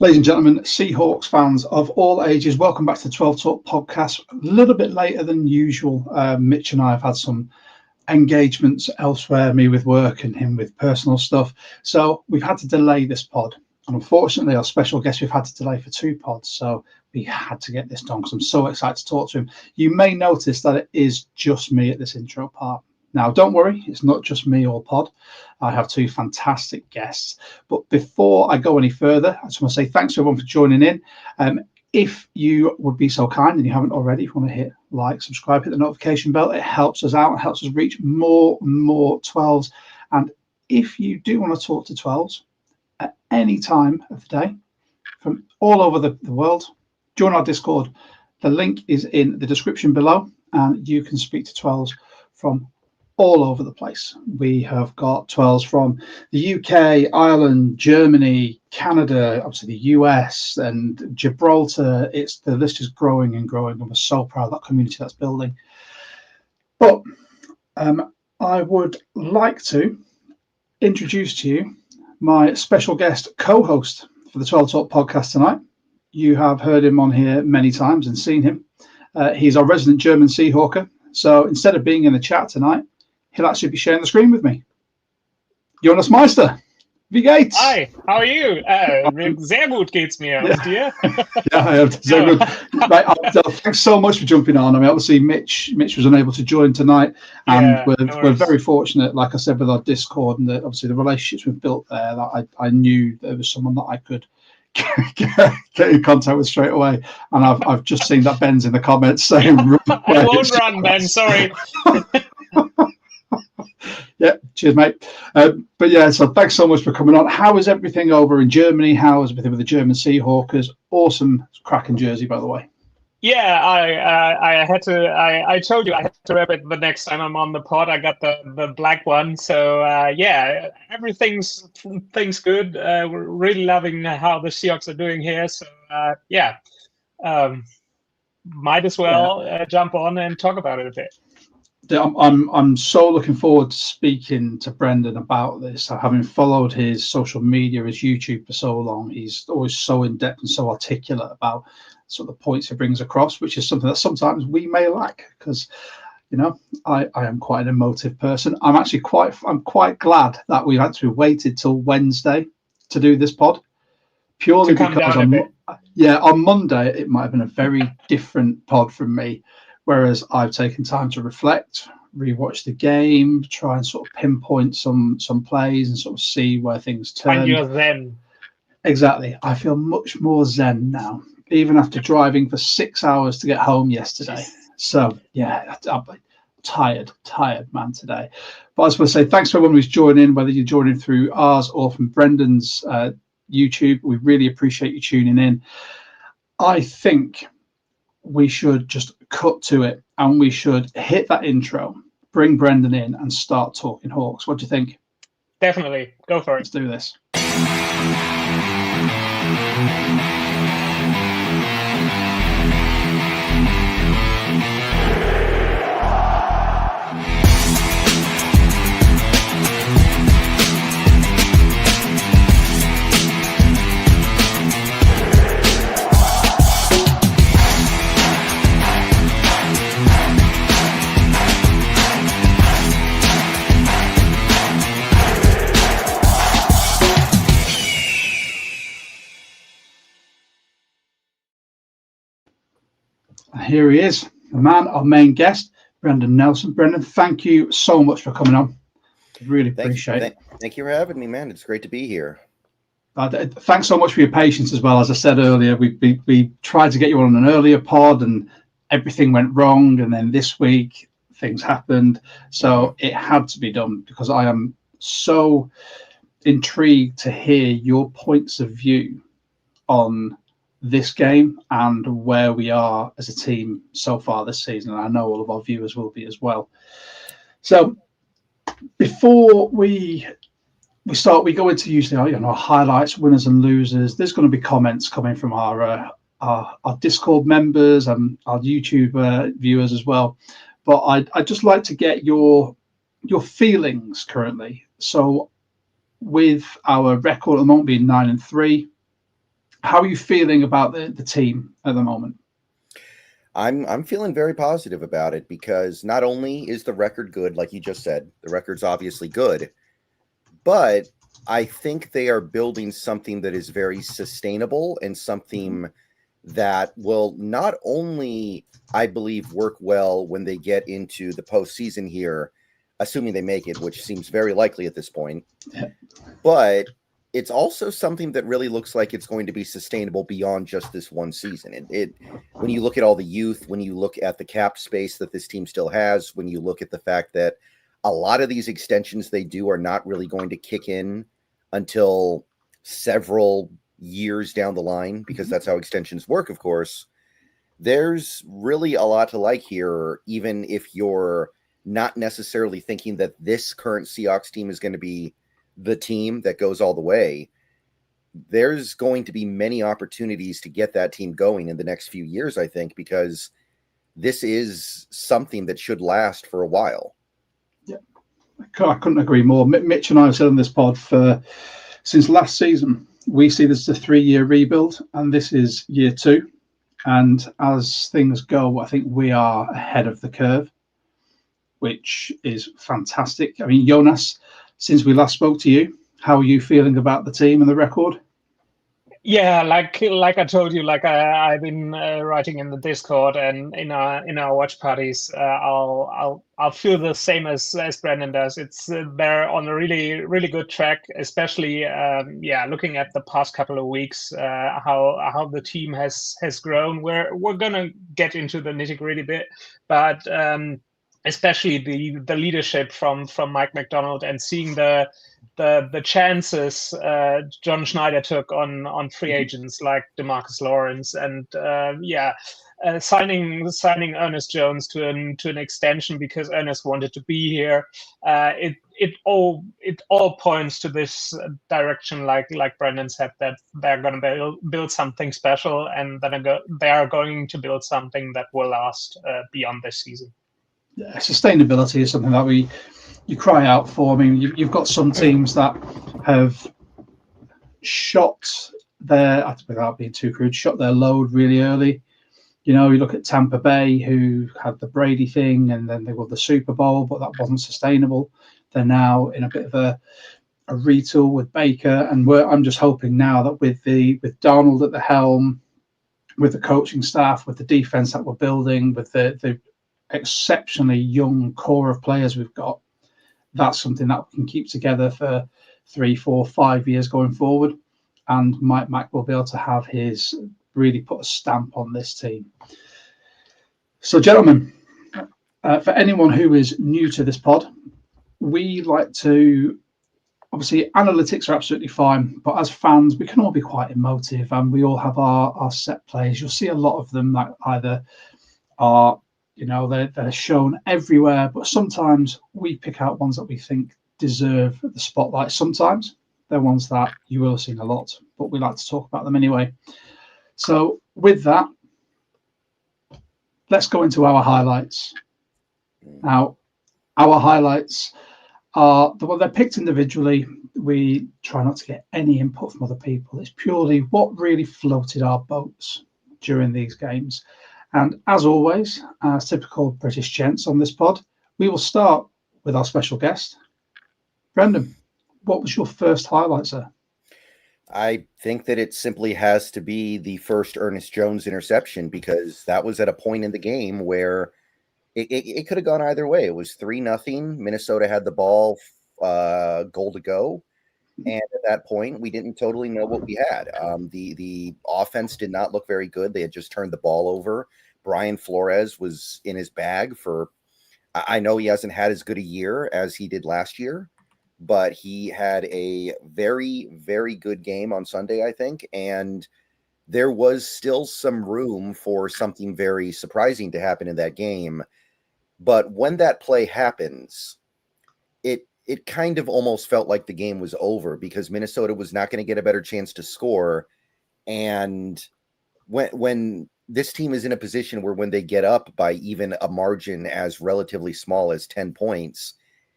Ladies and gentlemen, Seahawks fans of all ages, welcome back to the 12 Talk podcast. A little bit later than usual. Mitch and I have had some engagements elsewhere, me with work and him with personal stuff. So we've had to delay this pod. And unfortunately, our special guest, we've had to delay for 2 pods. So we had to get this done because I'm so excited to talk to him. You may notice that it is just me at this intro part. Now, don't worry, it's not just me or pod. I have 2 fantastic guests. But before I go any further, I just want to say thanks to everyone for joining in. If you would be so kind and you haven't already, if you want to hit like, subscribe, hit the notification bell, it helps us out. It helps us reach more and more 12s. And if you do want to talk to 12s at any time of the day from all over the world, join our Discord. The link is in the description below, and you can speak to 12s from all over the place. We have got 12s from the UK, Ireland, Germany, Canada, obviously the US, and Gibraltar. The list is growing and growing, and we're so proud of that community that's building. But I would like to introduce to you my special guest co-host for the 12 Talk podcast tonight. You have heard him on here many times and seen him. He's our resident German Seahawker. So instead of being in the chat tonight, he'll actually be sharing the screen with me. Jonas Meister, wie geht's? Hi, how are you? Sehr gut geht's mir. Und dir? Yeah, sehr good. Right, thanks so much for jumping on. I mean, obviously, Mitch was unable to join tonight, and we're very fortunate, like I said, with our Discord and obviously the relationships we've built there, that I knew there was someone that I could get in contact with straight away. And I've just seen that Ben's in the comments saying, I won't run, Ben, sorry. Yeah, cheers, mate. But yeah, so thanks so much for coming on. How is everything over in Germany? How is everything with the German Seahawkers? Awesome, cracking jersey, by the way. Yeah, I told you I had to wrap it the next time I'm on the pod. I got the black one. So yeah, everything's good. We're really loving how the Seahawks are doing here. So yeah, might as well jump on and talk about it a bit. I'm so looking forward to speaking to Brendan about this. Having followed his social media, his YouTube for so long, he's always so in depth and so articulate about sort of the points he brings across, which is something that sometimes we may lack because, you know, I am quite an emotive person. I'm quite glad that we've actually waited till Wednesday to do this pod, purely because on Monday it might have been a very different pod from me. Whereas I've taken time to reflect, rewatch the game, try and sort of pinpoint some plays and sort of see where things turn. And you're zen. Exactly. I feel much more zen now, even after driving for 6 hours to get home yesterday. So yeah, I'm tired man today. But I just want to say thanks to everyone who's joining in, whether you're joining through ours or from Brendan's YouTube. We really appreciate you tuning in. I think we should just cut to it and we should hit that intro, bring Brendan in and start talking Hawks. What do you think? Definitely. Go for it. Let's do this. Here he is, the man, our main guest, Brendan Nelson. Brendan, thank you so much for coming on. Really appreciate it. Thank you for having me, man. It's great to be here. Thanks so much for your patience as well. As I said earlier, we tried to get you on an earlier pod and everything went wrong. And then this week, things happened. So it had to be done because I am so intrigued to hear your points of view on this game and where we are as a team so far this season. And I know all of our viewers will be as well. So before we start, we go into usually our highlights, winners and losers. There's going to be comments coming from our Discord members and our YouTube viewers as well. But I'd just like to get your feelings currently. So with our record at the moment being 9-3, How are you feeling about the team at the moment? I'm feeling very positive about it because not only is the record good, like you just said, the record's obviously good, but I think they are building something that is very sustainable and something that will not only, I believe, work well when they get into the postseason here, assuming they make it, which seems very likely at this point, but it's also something that really looks like it's going to be sustainable beyond just this one season. When you look at all the youth, when you look at the cap space that this team still has, when you look at the fact that a lot of these extensions they do are not really going to kick in until several years down the line, because that's how extensions work, of course, there's really a lot to like here, even if you're not necessarily thinking that this current Seahawks team is going to be the team that goes all the way. There's going to be many opportunities to get that team going in the next few years, I think, because this is something that should last for a while. Yeah, I couldn't agree more. Mitch and I have said on this pod since last season, we see this as a 3-year rebuild, and this is year 2. And as things go, I think we are ahead of the curve, which is fantastic. I mean, Jonas, since we last spoke to you, how are you feeling about the team and the record? Yeah, like I told you, I've been writing in the Discord and in our watch parties. I'll feel the same as Brandon does. It's they're on a really good track, especially looking at the past couple of weeks, how the team has grown. We're gonna get into the nitty-gritty bit, but especially the leadership from Mike McDonald and seeing the chances John Schneider took on free agents like DeMarcus Lawrence and signing Ernest Jones to an extension because Ernest wanted to be here. It all points to this direction, like Brendan said, that they're going to build something special, and then they are going to build something that will last beyond this season. Yeah, sustainability is something that you cry out for. I mean, you've got some teams that have shot without being too crude, shot their load really early. You know, you look at Tampa Bay, who had the Brady thing, and then they won the Super Bowl, but that wasn't sustainable. They're now in a bit of a retool with Baker, and I'm just hoping now that with Darnold at the helm, with the coaching staff, with the defense that we're building, with the exceptionally young core of players we've got, that's something that we can keep together for 3, 4, 5 years going forward. And Mike Mack will be able to really put a stamp on this team. So, gentlemen, for anyone who is new to this pod, we like to, obviously, analytics are absolutely fine, but as fans, we can all be quite emotive, and we all have our set plays. You'll see a lot of them that either are, they're shown everywhere, but sometimes we pick out ones that we think deserve the spotlight. Sometimes they're ones that you will have seen a lot, but we like to talk about them anyway. So with that, let's go into our highlights. Now, our highlights are they're picked individually. We try not to get any input from other people. It's purely what really floated our boats during these games. And as always, as typical British gents on this pod, we will start with our special guest. Brendan, what was your first highlight, sir? I think that it simply has to be the first Ernest Jones interception, because that was at a point in the game where it could have gone either way. It was 3-0. Minnesota had the ball, goal to go. And at that point, we didn't totally know what we had. The offense did not look very good. They had just turned the ball over. Brian Flores was in his bag I know he hasn't had as good a year as he did last year, but he had a very, very good game on Sunday, I think. And there was still some room for something very surprising to happen in that game. But when that play happens, it kind of almost felt like the game was over, because Minnesota was not going to get a better chance to score. And when this team is in a position where when they get up by even a margin as relatively small as 10 points,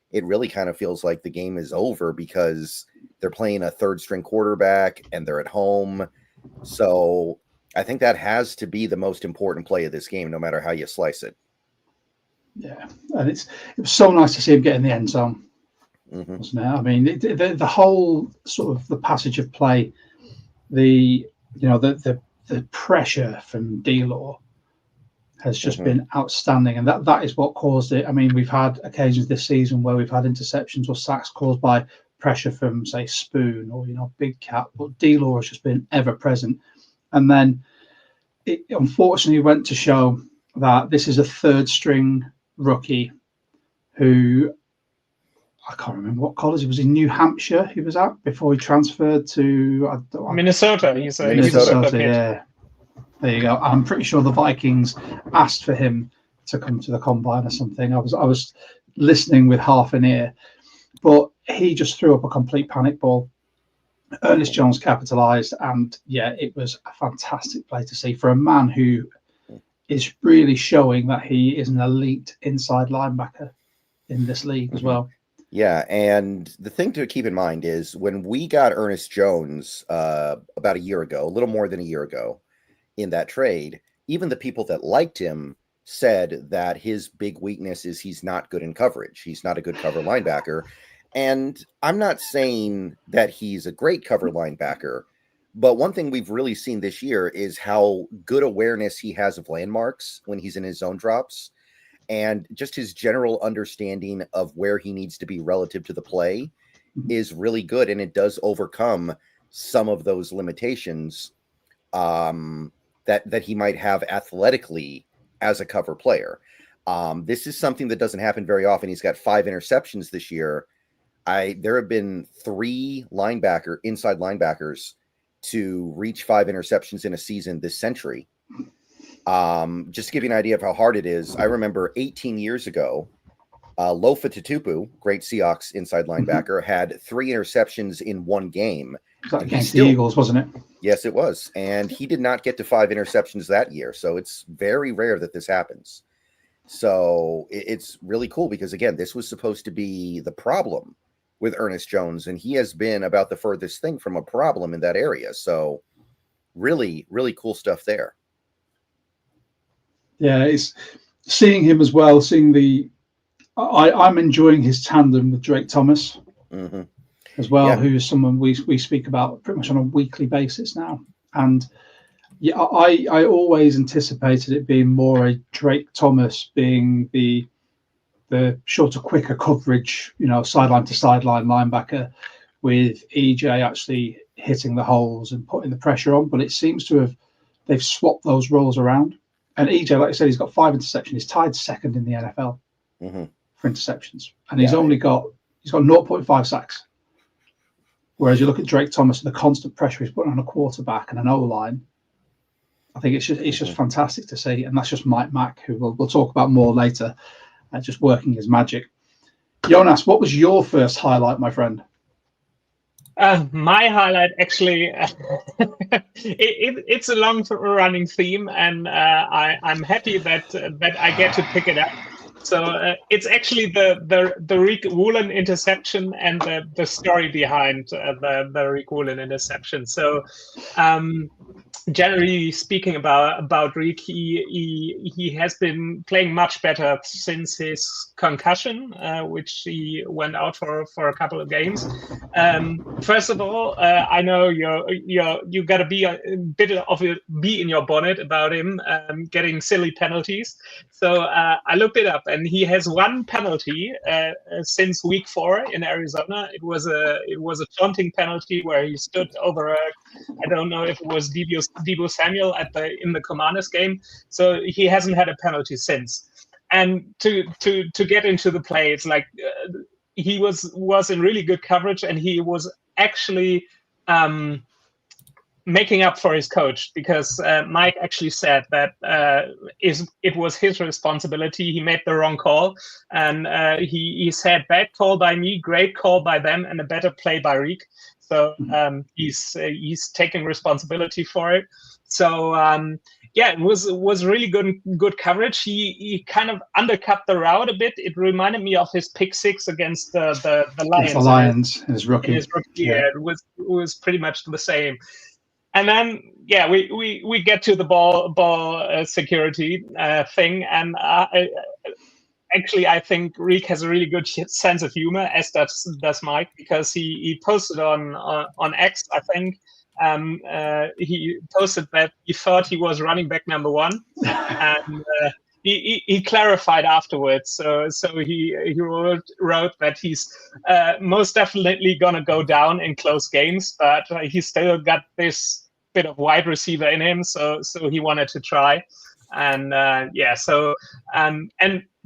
it really kind of feels like the game is over, because they're playing a third string quarterback and they're at home. So I think that has to be the most important play of this game, no matter how you slice it. Yeah, and it was so nice to see him get in the end zone, wasn't it? I mean, the whole sort of the passage of play, the pressure from D-Law has just been outstanding, and that is what caused it. I mean, we've had occasions this season where we've had interceptions or sacks caused by pressure from, say, Spoon or Big Cat, but D-Law has just been ever present. And then it unfortunately went to show that this is a third string rookie who, I can't remember what college it was, in New Hampshire he was at before he transferred to Minnesota. He's a Minnesota, yeah. There you go. I'm pretty sure the Vikings asked for him to come to the combine or something. I was listening with half an ear, but he just threw up a complete panic ball. Ernest Jones capitalized, and yeah, it was a fantastic play to see for a man who is really showing that he is an elite inside linebacker in this league as well. Yeah, and the thing to keep in mind is when we got Ernest Jones about a year ago, a little more than a year ago in that trade, even the people that liked him said that his big weakness is he's not good in coverage. He's not a good cover linebacker. And I'm not saying that he's a great cover linebacker, but one thing we've really seen this year is how good awareness he has of landmarks when he's in his zone drops, and just his general understanding of where he needs to be relative to the play is really good. And it does overcome some of those limitations that he might have athletically as a cover player. This is something that doesn't happen very often. He's got 5 interceptions this year. There have been 3 inside linebackers to reach 5 interceptions in a season this century. Just to give you an idea of how hard it is, I remember 18 years ago, Lofa Tatupu, great Seahawks inside linebacker, had 3 interceptions in one game. Against the Eagles, wasn't it? Yes, it was. And he did not get to 5 interceptions that year. So it's very rare that this happens. So it's really cool because, again, this was supposed to be the problem with Ernest Jones, and he has been about the furthest thing from a problem in that area. So really, really cool stuff there. Yeah, it's seeing him as well, I'm enjoying his tandem with Drake Thomas as well, who's someone we speak about pretty much on a weekly basis now. And yeah, I always anticipated it being more a Drake Thomas being the shorter, quicker coverage, sideline to sideline linebacker, with EJ actually hitting the holes and putting the pressure on. But it seems to have, they've swapped those roles around. And EJ, like I said, he's got 5 interceptions. He's tied second in the NFL for interceptions, and he's got 0.5 sacks. Whereas you look at Drake Thomas and the constant pressure he's putting on a quarterback and an O-line, I think it's just fantastic to see. And that's just Mike Mack, who we'll talk about more later, just working his magic. Jonas, what was your first highlight, my friend? My highlight, actually, it's a long-running theme, and I'm happy that I get to pick it up. So it's actually the Rick Woolen interception and the story behind the Rick Woolen interception. So generally speaking about Rick, he has been playing much better since his concussion, which he went out for a couple of games. First of all, I know you got to be a bit of a bee in your bonnet about him getting silly penalties. So I looked it up, and he has 1 penalty since week 4 in Arizona. It was a taunting penalty where he stood over I don't know if it was Deebo Samuel in the Commanders game. So he hasn't had a penalty since. And to get into the play, it's like he was in really good coverage, and he was actually making up for his coach, because Mike actually said that it was his responsibility. He made the wrong call, and he said, bad call by me, great call by them, and a better play by Rick. So he's taking responsibility for it. So it was really good coverage. He kind of undercut the route a bit. It reminded me of his pick 6 against the Lions. The Lions, his rookie. Yeah, it was pretty much the same. And then, yeah, we get to the ball security thing, and actually, I think Reek has a really good sense of humor, as does Mike, because he posted on X, I think. He posted that he thought he was running back number 1, and he clarified afterwards. So he wrote that he's most definitely gonna go down in close games, but he's still got this bit of wide receiver in him. So he wanted to try, and yeah. So and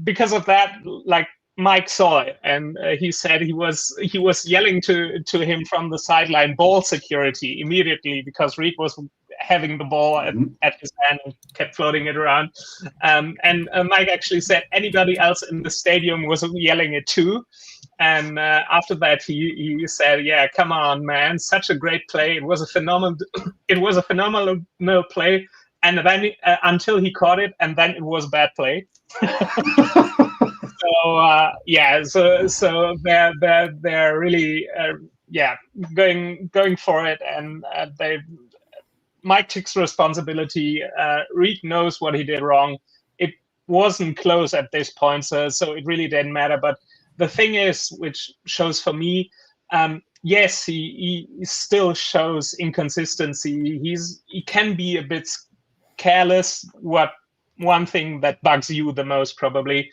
because of that, like, Mike saw it, and he said he was yelling to him from the sideline, "Ball security!" immediately, because Reed was having the ball at his hand and kept floating it around. And Mike actually said anybody else in the stadium was yelling it too. And after that, he said, "Yeah, come on, man! Such a great play. It was a phenomenal play." And then until he caught it, and then it was a bad play. So yeah, so they're really going for it, and Mike takes responsibility. Reed knows what he did wrong. It wasn't close at this point, so it really didn't matter. But the thing is, which shows for me, yes, he still shows inconsistency. He can be a bit careless. What one thing that bugs you the most, probably.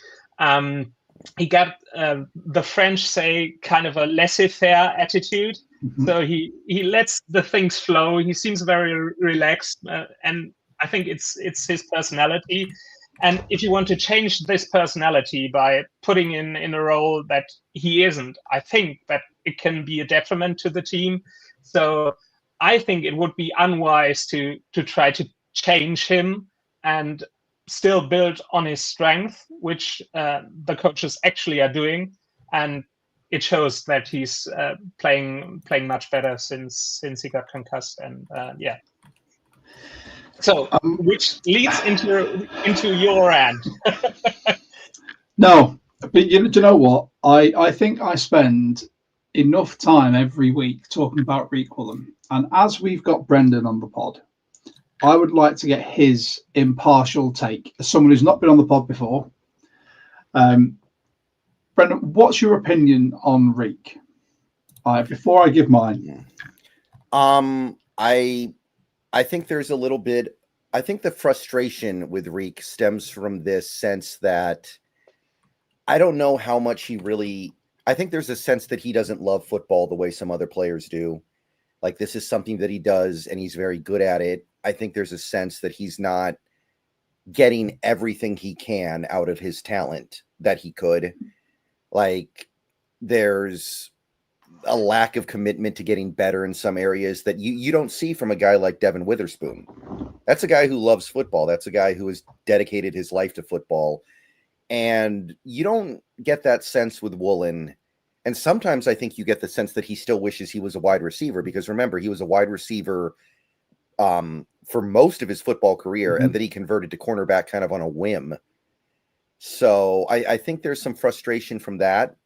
He got the French say kind of a laissez-faire attitude. So he lets the things flow. He seems very relaxed, and I think it's his personality. And if you want to change this personality by putting in a role that he isn't, I think that it can be a detriment to the team. So I think it would be unwise to try to change him and still build on his strength, which the coaches actually are doing, and it shows that he's playing much better since he got concussed. And yeah, so which leads into your end. No, but do you know what? I think I spend enough time every week talking about Reek Woolen, and as we've got Brendan on the pod, I would like to get his impartial take as someone who's not been on the pod before. Brendan, what's your opinion on Reek? Before I give mine. I think there's a little bit. I think the frustration with Reek stems from this sense that I don't know how much he really. I think there's a sense that he doesn't love football the way some other players do. Like, this is something that he does, and he's very good at it. I think there's a sense that he's not getting everything he can out of his talent that he could. Like, there's a lack of commitment to getting better in some areas that you don't see from a guy like Devin Witherspoon. That's a guy who loves football. That's a guy who has dedicated his life to football. And you don't get that sense with Woolen. And sometimes I think you get the sense that he still wishes he was a wide receiver, because remember, he was a wide receiver for most of his football career, and that he converted to cornerback kind of on a whim. So I think there's some frustration from that.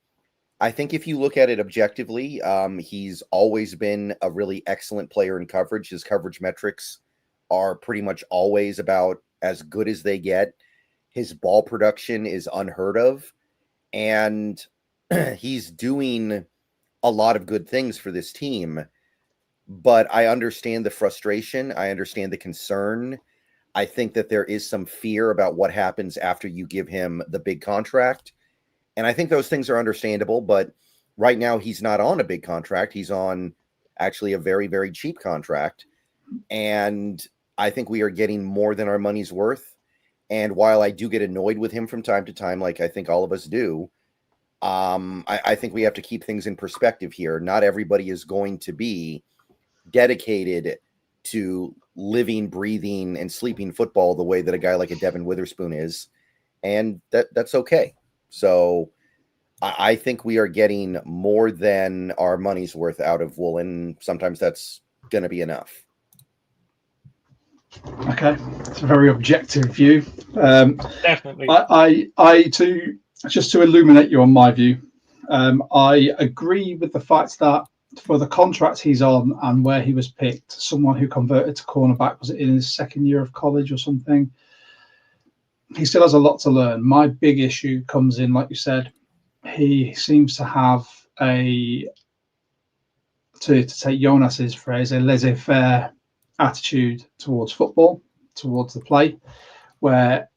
I think if you look at it objectively, he's always been a really excellent player in coverage. His coverage metrics are pretty much always about as good as they get. His ball production is unheard of, and he's doing a lot of good things for this team. But I understand the frustration. I understand the concern. I think that there is some fear about what happens after you give him the big contract. And I think those things are understandable, but right now he's not on a big contract. He's on actually a very, very cheap contract. And I think we are getting more than our money's worth. And while I do get annoyed with him from time to time, like I think all of us do, I think we have to keep things in perspective here. Not everybody is going to be dedicated to living, breathing, and sleeping football the way that a guy like a Devin Witherspoon is. And that's okay. So I think we are getting more than our money's worth out of Woolen. Sometimes that's going to be enough. Okay, it's a very objective view. Definitely. I too, just to illuminate you on my view, I agree with the fact that for the contract he's on and where he was picked, someone who converted to cornerback, was it in his second year of college or something? He still has a lot to learn. My big issue comes in, like you said, he seems to have to take Jonas's phrase, a laissez-faire attitude towards football, towards the play, where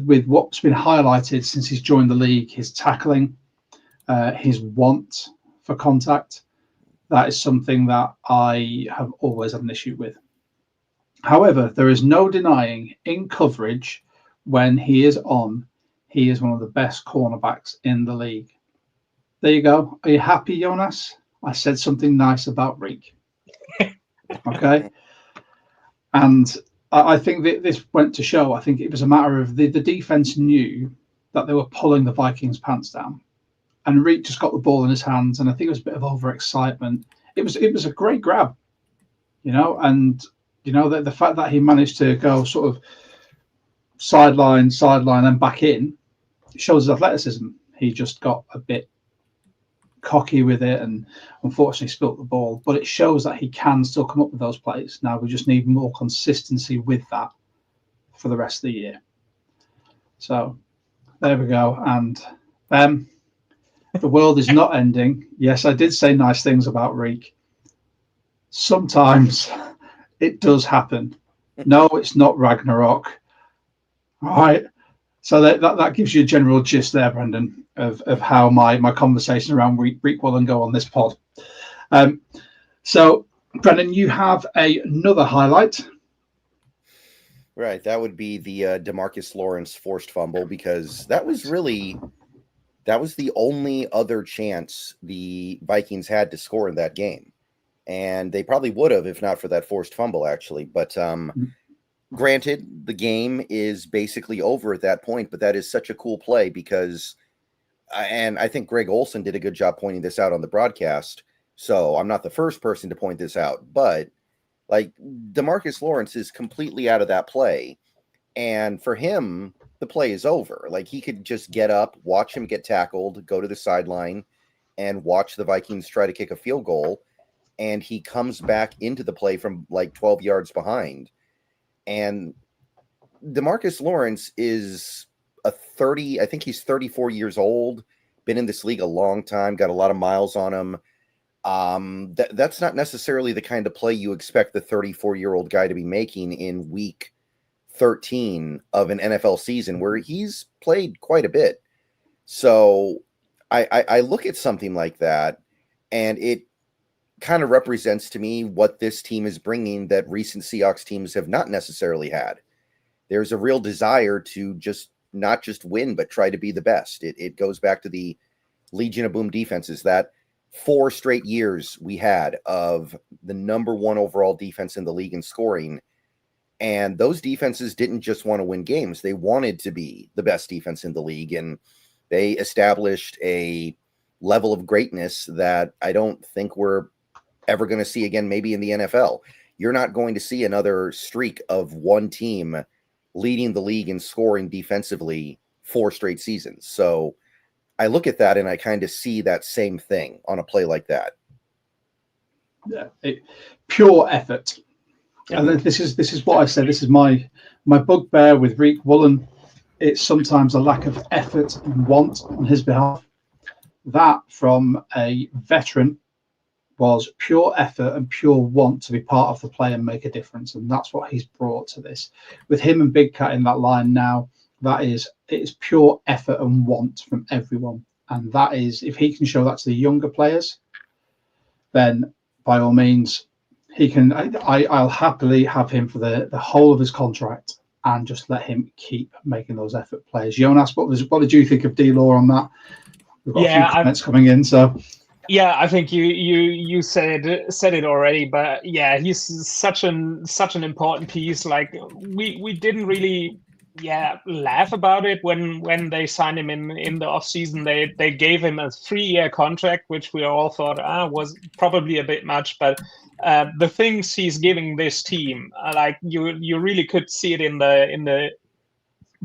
with what's been highlighted since he's joined the league, his tackling, his want for contact, that is something that I have always had an issue with. However, there is no denying in coverage when he is on, he is one of the best cornerbacks in the league. There you go. Are you happy, Jonas? I said something nice about Reek. Okay. And I think that this went to show, I think it was a matter of the defense knew that they were pulling the Vikings' pants down. And Reek just got the ball in his hands, and I think it was a bit of overexcitement. It was a great grab, and the fact that he managed to go sort of sideline, and back in shows his athleticism. He just got a bit cocky with it and unfortunately spilt the ball, but it shows that he can still come up with those plays. Now we just need more consistency with that for the rest of the year. So there we go. And the world is not ending. Yes, I did say nice things about Reek. Sometimes it does happen. No, it's not Ragnarok. All right. So that gives you a general gist there, Brendan, of how my conversation around Reek will go on this pod. So, Brendan, you have another highlight. Right. That would be the DeMarcus Lawrence forced fumble, because that was the only other chance the Vikings had to score in that game. And they probably would have if not for that forced fumble, actually. But granted, the game is basically over at that point, but that is such a cool play because, and I think Greg Olson did a good job pointing this out on the broadcast, so I'm not the first person to point this out, but like DeMarcus Lawrence is completely out of that play, and for him, the play is over. Like, he could just get up, watch him get tackled, go to the sideline, and watch the Vikings try to kick a field goal, and he comes back into the play from like 12 yards behind. And DeMarcus Lawrence is I think he's 34 years old, been in this league a long time, got a lot of miles on him. That's not necessarily the kind of play you expect the 34-year-old guy to be making in week 13 of an NFL season where he's played quite a bit. So I look at something like that, and it kind of represents to me what this team is bringing that recent Seahawks teams have not necessarily had. There's a real desire to not just win, but try to be the best. It goes back to the Legion of Boom defenses, that 4 straight years we had of the number 1 overall defense in the league in scoring. And those defenses didn't just want to win games. They wanted to be the best defense in the league. And they established a level of greatness that I don't think we're ever going to see again, maybe in the NFL. You're not going to see another streak of one team leading the league in scoring defensively 4 straight seasons. So I look at that and I kind of see that same thing on a play like that. Yeah, pure effort. Yeah. And this is what I said. This is my bugbear with Reek Woolen. It's sometimes a lack of effort and want on his behalf. That from a veteran was pure effort and pure want to be part of the play and make a difference, and that's what he's brought to this. With him and Big Cat in that line now, it is pure effort and want from everyone, and that is, if he can show that to the younger players, then by all means he can. I'll happily have him for the whole of his contract and just let him keep making those effort plays. Jonas, what did you think of D-Law on that? We've got a few comments coming in, so. Yeah, I think you said it already, but yeah, he's such an important piece. Like, we didn't really laugh about it when they signed him in the offseason. They gave him a 3-year contract, which we all thought was probably a bit much, but the things he's giving this team, like you really could see it in the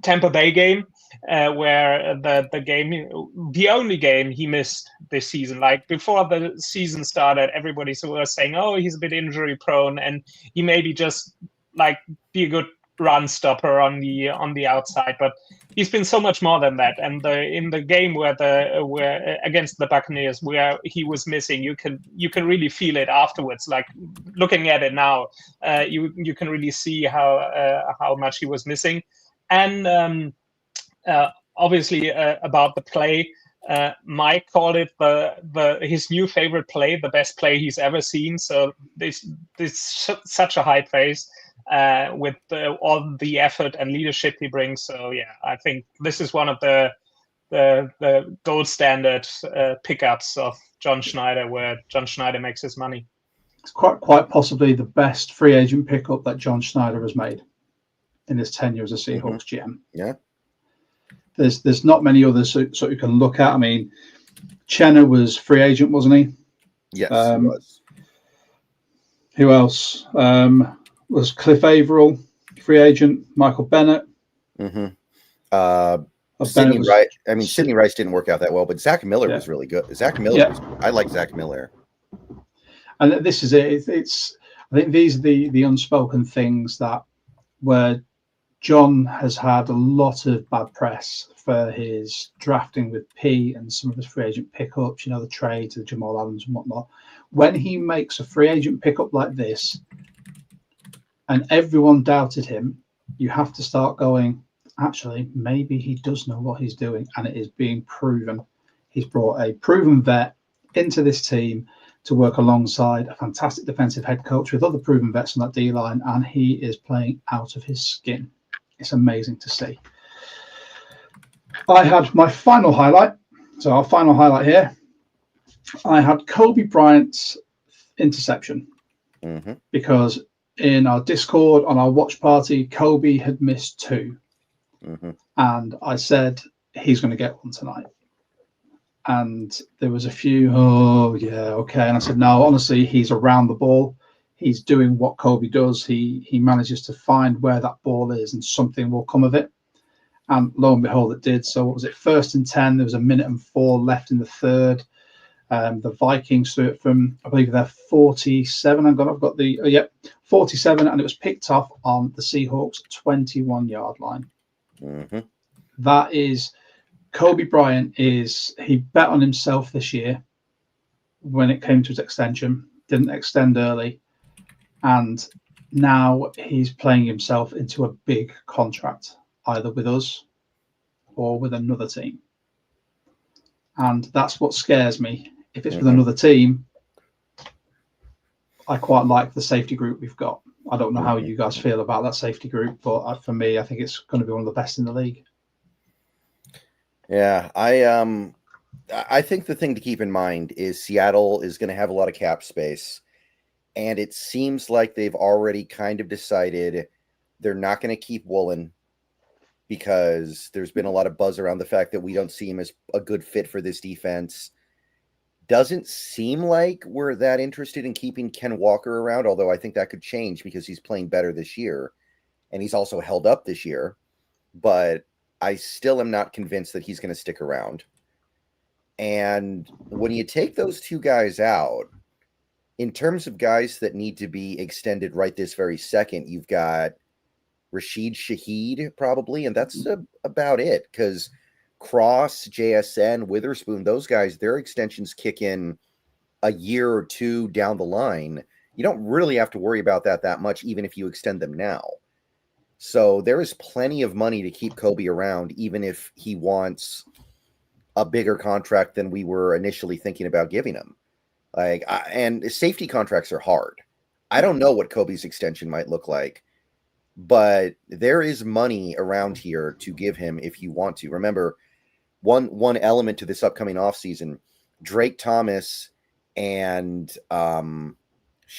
Tampa Bay game. where the only game he missed this season. Like before the season started, everybody was saying, "Oh, he's a bit injury prone, and he maybe just like be a good run stopper on the outside." But he's been so much more than that. And in the game where against the Buccaneers, where he was missing, you can really feel it afterwards. Like looking at it now, you can really see how much he was missing. And obviously about the play, Mike called it his new favorite play, the best play he's ever seen. So this such a high praise. With all the effort and leadership he brings. So yeah, I think this is one of the gold standard pickups of John Schneider, where John Schneider makes his money. It's quite possibly the best free agent pickup that John Schneider has made in his tenure as a Seahawks GM. Yeah, there's not many others so you can look at. I mean, Chenna was free agent, wasn't he? Yes, he was. Who else? Was Cliff Averill free agent? Michael Bennett. Mm-hmm. Sidney Rice. I mean, Sidney Rice didn't work out that well, but Zach Miller was really good. Zach Miller. I like Zach Miller. And this is it. I think these are the unspoken things that where John has had a lot of bad press for his drafting with P and some of his free agent pickups. You know, the trades, the Jamal Adams and whatnot. When he makes a free agent pickup like this, and everyone doubted him, you have to start going, actually, maybe he does know what he's doing, and it is being proven. He's brought a proven vet into this team to work alongside a fantastic defensive head coach with other proven vets on that D-line, and he is playing out of his skin. It's amazing to see. I had my final highlight. So our final highlight here, I had Kobe Bryant's interception. Mm-hmm. Because in our Discord, on our watch party, Kobe had missed 2. Mm-hmm. And I said, he's going to get one tonight. And there was a few, oh, yeah, okay. And I said, no, honestly, he's around the ball. He's doing what Kobe does. He manages to find where that ball is and something will come of it. And lo and behold, it did. So what was it? 1st and 10. There was 1:04 left in the third. The Vikings threw it from, I believe they're 47. I've got the 47, and it was picked off on the Seahawks 21-yard line. Mm-hmm. That is, Kobe Bryant he bet on himself this year when it came to his extension, didn't extend early, and now he's playing himself into a big contract, either with us or with another team. And that's what scares me. If it's with another team, I quite like the safety group we've got. I don't know how you guys feel about that safety group, but for me, I think it's going to be one of the best in the league. Yeah, I think the thing to keep in mind is Seattle is going to have a lot of cap space, and it seems like they've already kind of decided they're not going to keep Woolen because there's been a lot of buzz around the fact that we don't see him as a good fit for this defense. Doesn't seem like we're that interested in keeping Ken Walker around, although I think that could change because he's playing better this year, and he's also held up this year. But I still am not convinced that he's going to stick around. And when you take those 2 guys out, in terms of guys that need to be extended right this very second, you've got Rashid Shaheed probably, and that's about it, because Cross, JSN, Witherspoon, those guys, their extensions kick in a year or 2 down the line. You don't really have to worry about that much, even if you extend them now. So there is plenty of money to keep Kobe around, even if he wants a bigger contract than we were initially thinking about giving him. And safety contracts are hard. I don't know what Kobe's extension might look like, but there is money around here to give him if you want to. Remember, one element to this upcoming offseason, Drake Thomas and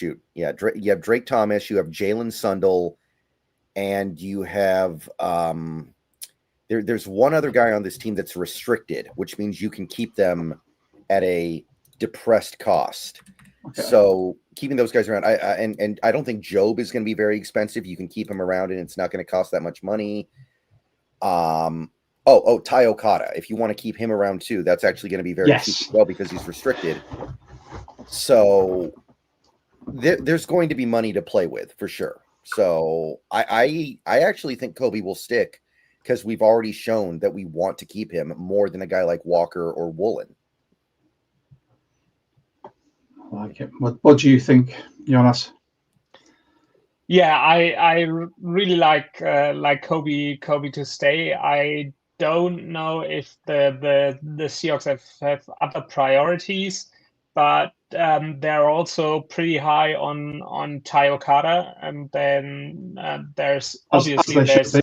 you have Drake Thomas, you have Jalen Sundle, and you have there's one other guy on this team that's restricted, which means you can keep them at a depressed cost. Okay. So keeping those guys around, and I don't think Job is going to be very expensive. You can keep him around, and it's not going to cost that much money. Ty Okada. If you want to keep him around too, that's actually going to be very cheap as well because he's restricted. So there's going to be money to play with for sure. So I actually think Kobe will stick because we've already shown that we want to keep him more than a guy like Walker or Woolen. I like it. What do you think, Jonas? Yeah, I really like Kobe to stay. I don't know if the Seahawks have other priorities, but they're also pretty high on Ty Okada, and then there's obviously there's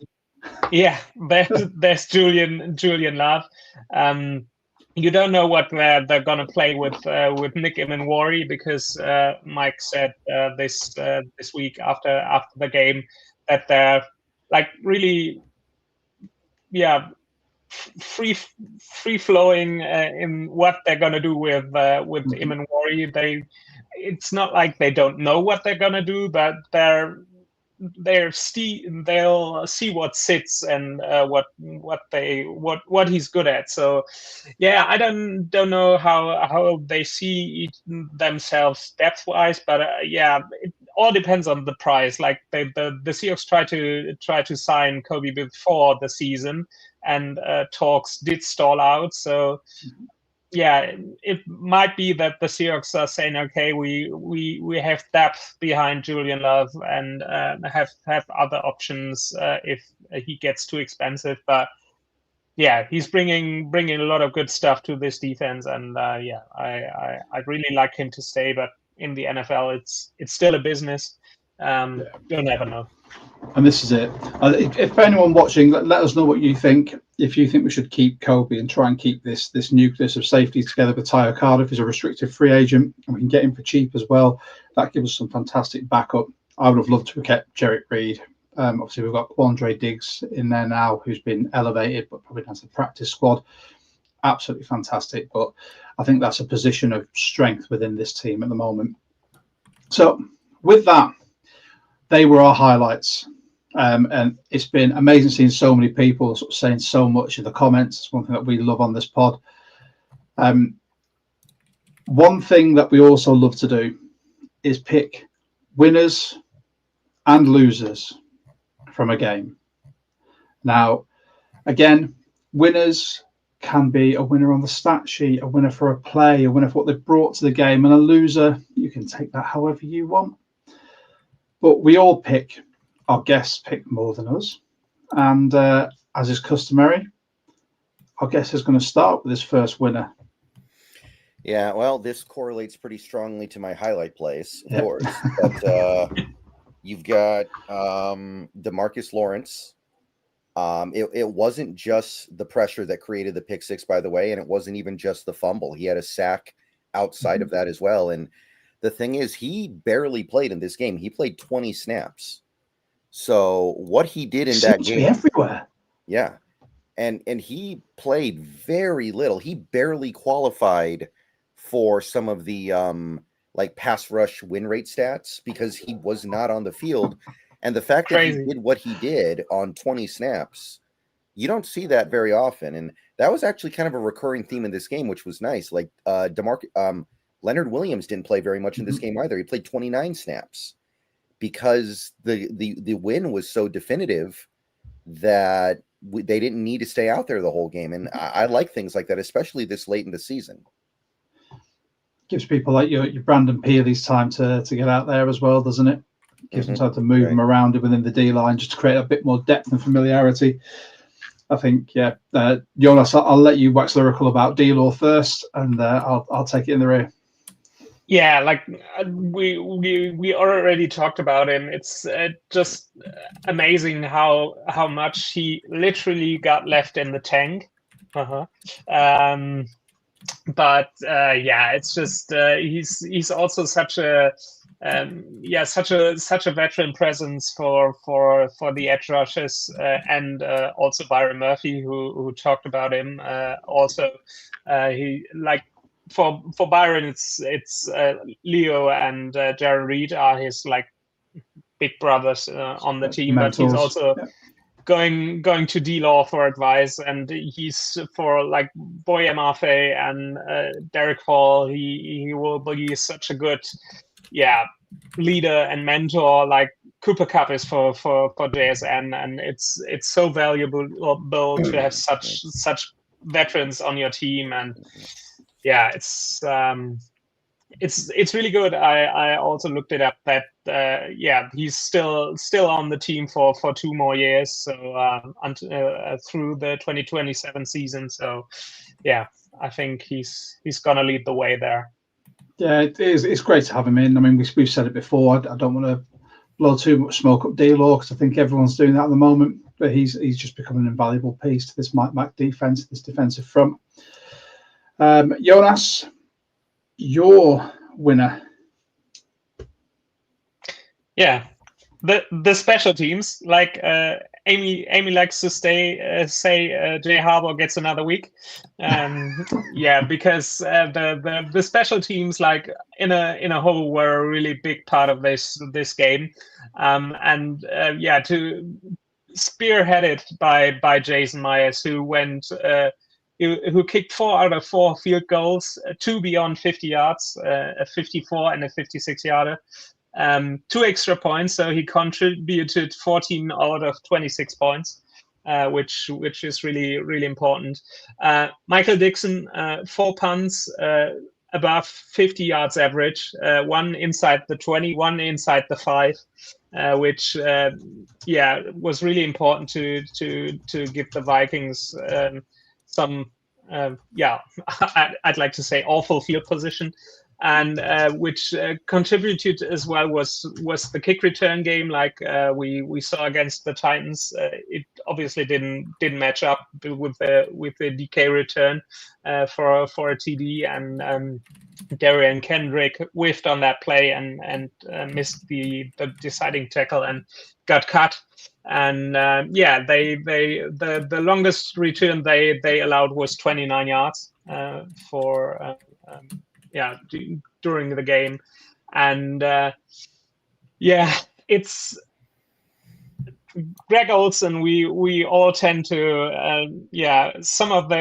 Julian Love. You don't know what they're gonna play with Nick Imanwari because Mike said this week after the game that they're like really free flowing in what they're gonna do with Imanwari. It's not like they don't know what they're gonna do, but they'll see what sits and what he's good at. So yeah, I don't know how they see themselves depth wise, but it all depends on the price. Like the Seahawks try to sign Kobe before the season, and talks did stall out. So yeah, it might be that the Seahawks are saying, okay, we have depth behind Julian Love and have other options if he gets too expensive. But yeah, he's bringing a lot of good stuff to this defense, and I really like him to stay. But in the NFL, it's still a business. You'll never know. And this is it. If anyone watching, let us know what you think. If you think we should keep Kobe and try and keep this nucleus of safeties together with Ty Okada, if he's a restricted free agent, and we can get him for cheap as well, that gives us some fantastic backup. I would have loved to have kept Jerrick Reed. Obviously, we've got Quandre Diggs in there now, who's been elevated, but probably has the practice squad. Absolutely fantastic. But I think that's a position of strength within this team at the moment. So with that, they were our highlights. And it's been amazing seeing so many people sort of saying so much in the comments. It's one thing that we love on this pod. One thing that we also love to do is pick winners and losers from a game. Now, again, winners can be a winner on the stat sheet, a winner for a play, a winner for what they've brought to the game, and a loser, you can take that however you want. But we all pick. Our guests pick more than us. And as is customary, our guest is going to start with his first winner. Yeah, well, this correlates pretty strongly to my highlight plays, of course. But you've got DeMarcus Lawrence. It wasn't just the pressure that created the pick six, by the way, and it wasn't even just the fumble. He had a sack outside of that as well. And the thing is, he barely played in this game. He played 20 snaps. So what he did in that game, everywhere, yeah, and he played very little. He barely qualified for some of the like pass rush win rate stats because he was not on the field. And the fact that he did what he did on 20 snaps, you don't see that very often. And that was actually kind of a recurring theme in this game, which was nice. Like Leonard Williams didn't play very much in this game either. He played 29 snaps. Because the win was so definitive that they didn't need to stay out there the whole game. And I like things like that, especially this late in the season. Gives people like your Brandon Peely's time to get out there as well, doesn't it? Gives them time to move them around within the D-line just to create a bit more depth and familiarity. I think, Jonas, I'll let you wax lyrical about D-Law first, and I'll take it in the rear. Yeah, like we already talked about him. It's just amazing how much he literally got left in the tank. But it's just he's also such a veteran presence for the edge rushers, and also Byron Murphy who talked about him. He like. For Byron, it's Leo and Jaron Reed are his like big brothers on the team, mentors. But going to D-Law for advice, and he's for like Boye Mafe and Derek Hall. He will be such a good leader and mentor, like Cooper Cup is for JSN, and it's so valuable to have such veterans on your team. And it's really good. I also looked it up that he's still on the team for 2 more years, so through the 2027 season. So I think he's gonna lead the way there. Yeah, it is. It's great to have him in. I mean, we've said it before. I don't want to blow too much smoke up D-Law, because I think everyone's doing that at the moment. But he's just become an invaluable piece to this Mike Mack defense, this defensive front. Jonas, your winner. Yeah, the special teams, like Amy likes to say Jay Harbaugh gets another week. Because the special teams, like in a whole, were a really big part of this game, to spearheaded by Jason Myers, who went. Who kicked 4 out of 4 field goals, 2 beyond 50 yards, a 54 and a 56-yarder, 2 extra points. So he contributed 14 out of 26 points, which is really, really important. Michael Dixon, 4 punts, above 50 yards average, 1 inside the 20, 1 inside the 5, which was really important to give the Vikings some I'd like to say awful field position, and which contributed as well was the kick return game, like we saw against the Titans. It obviously didn't match up with the DK return for a TD, and Darian Kendrick whiffed on that play and missed the deciding tackle and got cut. And the longest return they allowed was 29 yards during the game. And it's Greg Olsen. We all tend to some of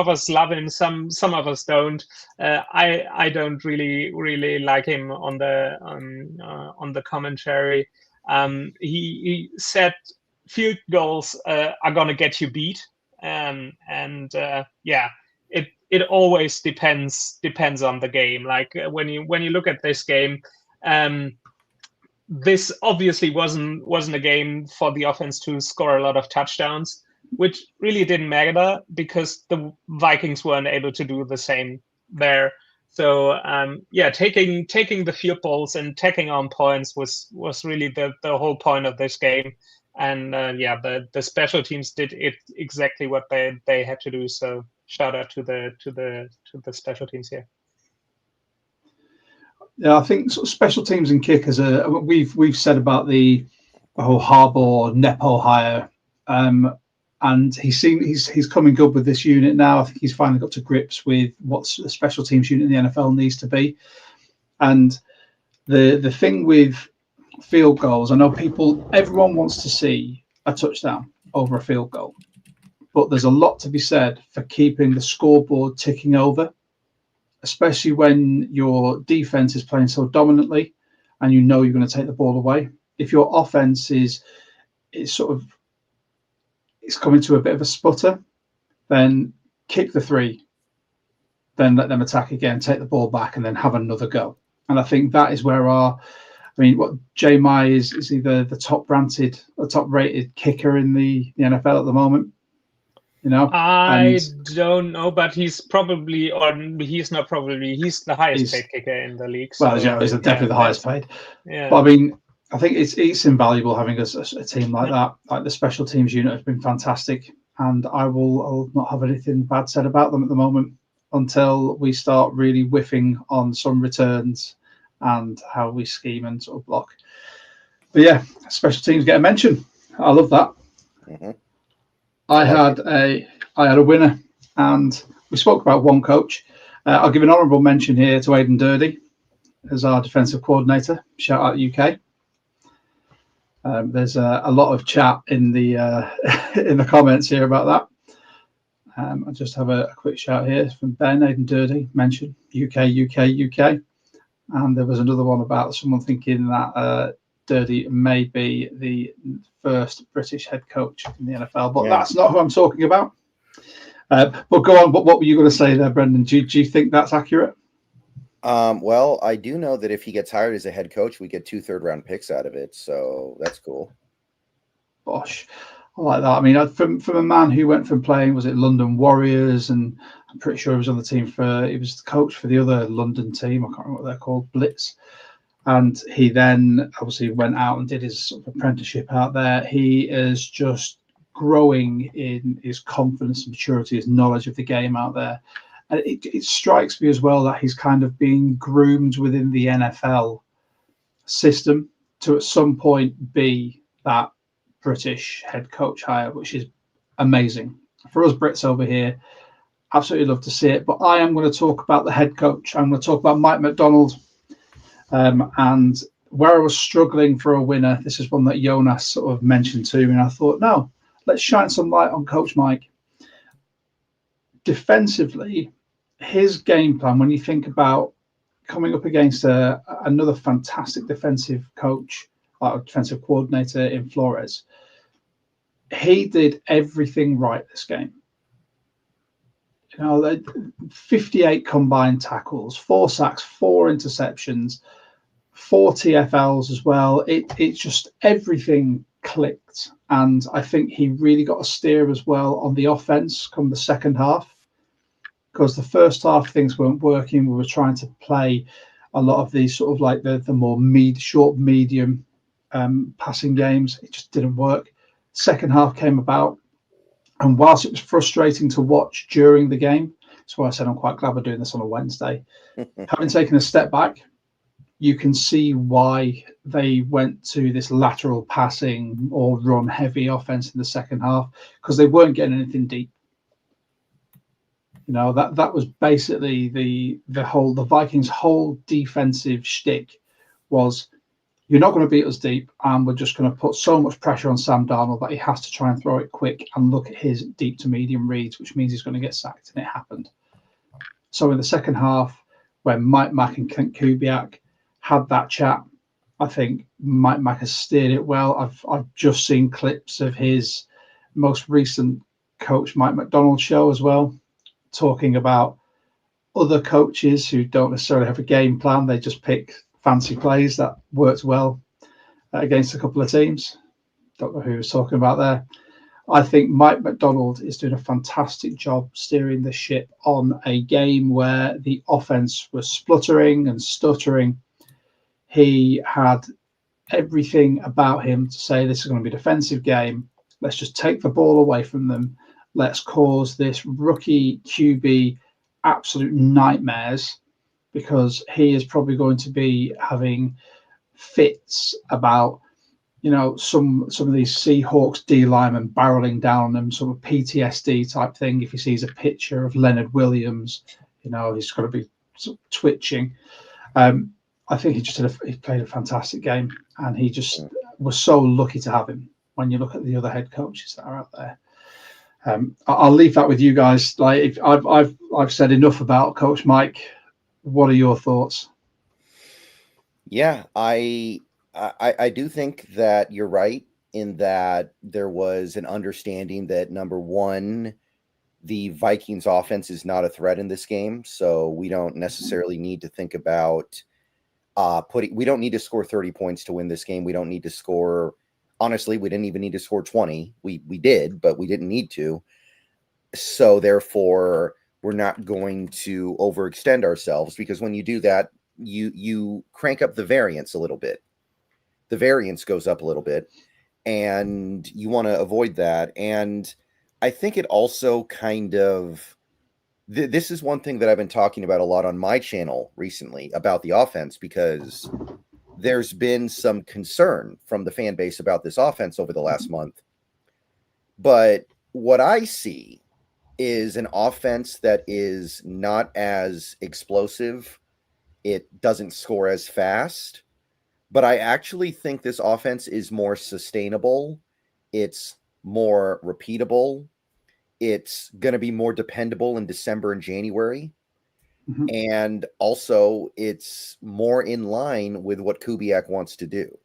us love him, some of us don't. I don't really like him on the commentary. He said field goals are going to get you beat, it always depends on the game. Like when you look at this game, this obviously wasn't a game for the offense to score a lot of touchdowns, which really didn't matter because the Vikings weren't able to do the same there. So taking the field goals and tacking on points was really the whole point of this game. And the special teams did it exactly what they had to do. So shout out to the special teams here. Yeah, I think sort of special teams and kickers are. We've said about the whole Harbaugh Nepo hire, and he's coming good with this unit now. I think he's finally got to grips with what the special teams unit in the NFL needs to be. And the thing with field goals, I know everyone wants to see a touchdown over a field goal, but there's a lot to be said for keeping the scoreboard ticking over, especially when your defense is playing so dominantly and you know you're going to take the ball away. If your offense is coming to a bit of a sputter, then kick the 3, then let them attack again, take the ball back, and then have another go. And I think that is where Jay Myers is either the top rated kicker in the NFL at the moment. I don't know, but he's not probably, he's the highest paid kicker in the league. So, he's definitely the highest paid. Yeah. But I mean, I think it's invaluable having a team like that. Like the special teams unit has been fantastic, and I'll not have anything bad said about them at the moment until we start really whiffing on some returns and how we scheme and sort of block. But yeah, special teams get a mention. I love that. Mm-hmm. I had a winner, and we spoke about one coach. I'll give an honourable mention here to Aidan Durdy as our defensive coordinator. Shout out UK. There's a lot of chat in the in the comments here about that. I'll just have a quick shout here from Ben Aiden Dirty, mentioned UK. And there was another one about someone thinking that Dirty may be the first British head coach in the NFL, but that's not who I'm talking about. But go on, what were you going to say there, Brendan? Do you think that's accurate? Well, I do know that if he gets hired as a head coach, we get 2 third-round picks out of it, so that's cool. Bosh. I like that. I mean, from a man who went from playing, was it London Warriors, and I'm pretty sure he was on the team he was the coach for the other London team. I can't remember what they're called, Blitz. And he then obviously went out and did his sort of apprenticeship out there. He is just growing in his confidence and maturity, his knowledge of the game out there. And it strikes me as well that he's kind of being groomed within the NFL system to at some point be that British head coach hire, which is amazing. For us Brits over here, absolutely love to see it. But I am going to talk about the head coach. I'm going to talk about Mike Macdonald. And where I was struggling for a winner, this is one that Jonas sort of mentioned to me, and I thought, no, let's shine some light on Coach Mike. Defensively, his game plan, when you think about coming up against another fantastic defensive coach, defensive coordinator in Flores, he did everything right this game. 58 combined tackles, 4 sacks, 4 interceptions, 4 TFLs as well. It's just everything clicked, and I think he really got a steer as well on the offense come the second half, because the first half things weren't working. We were trying to play a lot of these sort of like the more short medium passing games. It just didn't work. Second half came about, and whilst it was frustrating to watch during the game, that's why I said I'm quite glad we're doing this on a Wednesday. Having taken a step back, you can see why they went to this lateral passing or run heavy offense in the second half, because they weren't getting anything deep. That was basically the Vikings' whole defensive shtick was, you're not going to beat us deep, and we're just going to put so much pressure on Sam Darnold that he has to try and throw it quick and look at his deep to medium reads, which means he's going to get sacked, and it happened. So in the second half, when Mike Mack and Kent Kubiak had that chat, I think Mike Mack has steered it well. I've just seen clips of his most recent coach Mike Macdonald show as well, talking about other coaches who don't necessarily have a game plan. They just pick fancy plays that worked well against a couple of teams. Don't know who he was talking about there. I think Mike Macdonald is doing a fantastic job steering the ship on a game where the offense was spluttering and stuttering. He had everything about him to say, this is going to be a defensive game. Let's just take the ball away from them. Let's cause this rookie QB absolute nightmares, because he is probably going to be having fits about, some of these Seahawks D linemen barreling down on them, sort of PTSD type thing. If he sees a picture of Leonard Williams, he's going to be sort of twitching. I think he played a fantastic game, and he just was so lucky to have him when you look at the other head coaches that are out there. I'll leave that with you guys. Like, if I've said enough about Coach Mike. What are your thoughts? Yeah, I do think that you're right in that there was an understanding that, number one, the Vikings offense is not a threat in this game, so we don't necessarily need to think about we don't need to score 30 points to win this game. We don't need to score, honestly, we didn't even need to score 20. We did, but we didn't need to. So therefore, we're not going to overextend ourselves, because when you do that, you crank up the variance a little bit. The variance goes up a little bit, and you want to avoid that. And I think it also kind of, this is one thing that I've been talking about a lot on my channel recently about the offense, because there's been some concern from the fan base about this offense over the last month. But what I see is an offense that is not as explosive. It doesn't score as fast, But I actually think this offense is more sustainable. It's more repeatable. It's going to be more dependable in December and January. Mhm. And also, it's more in line with what Kubiak wants to do.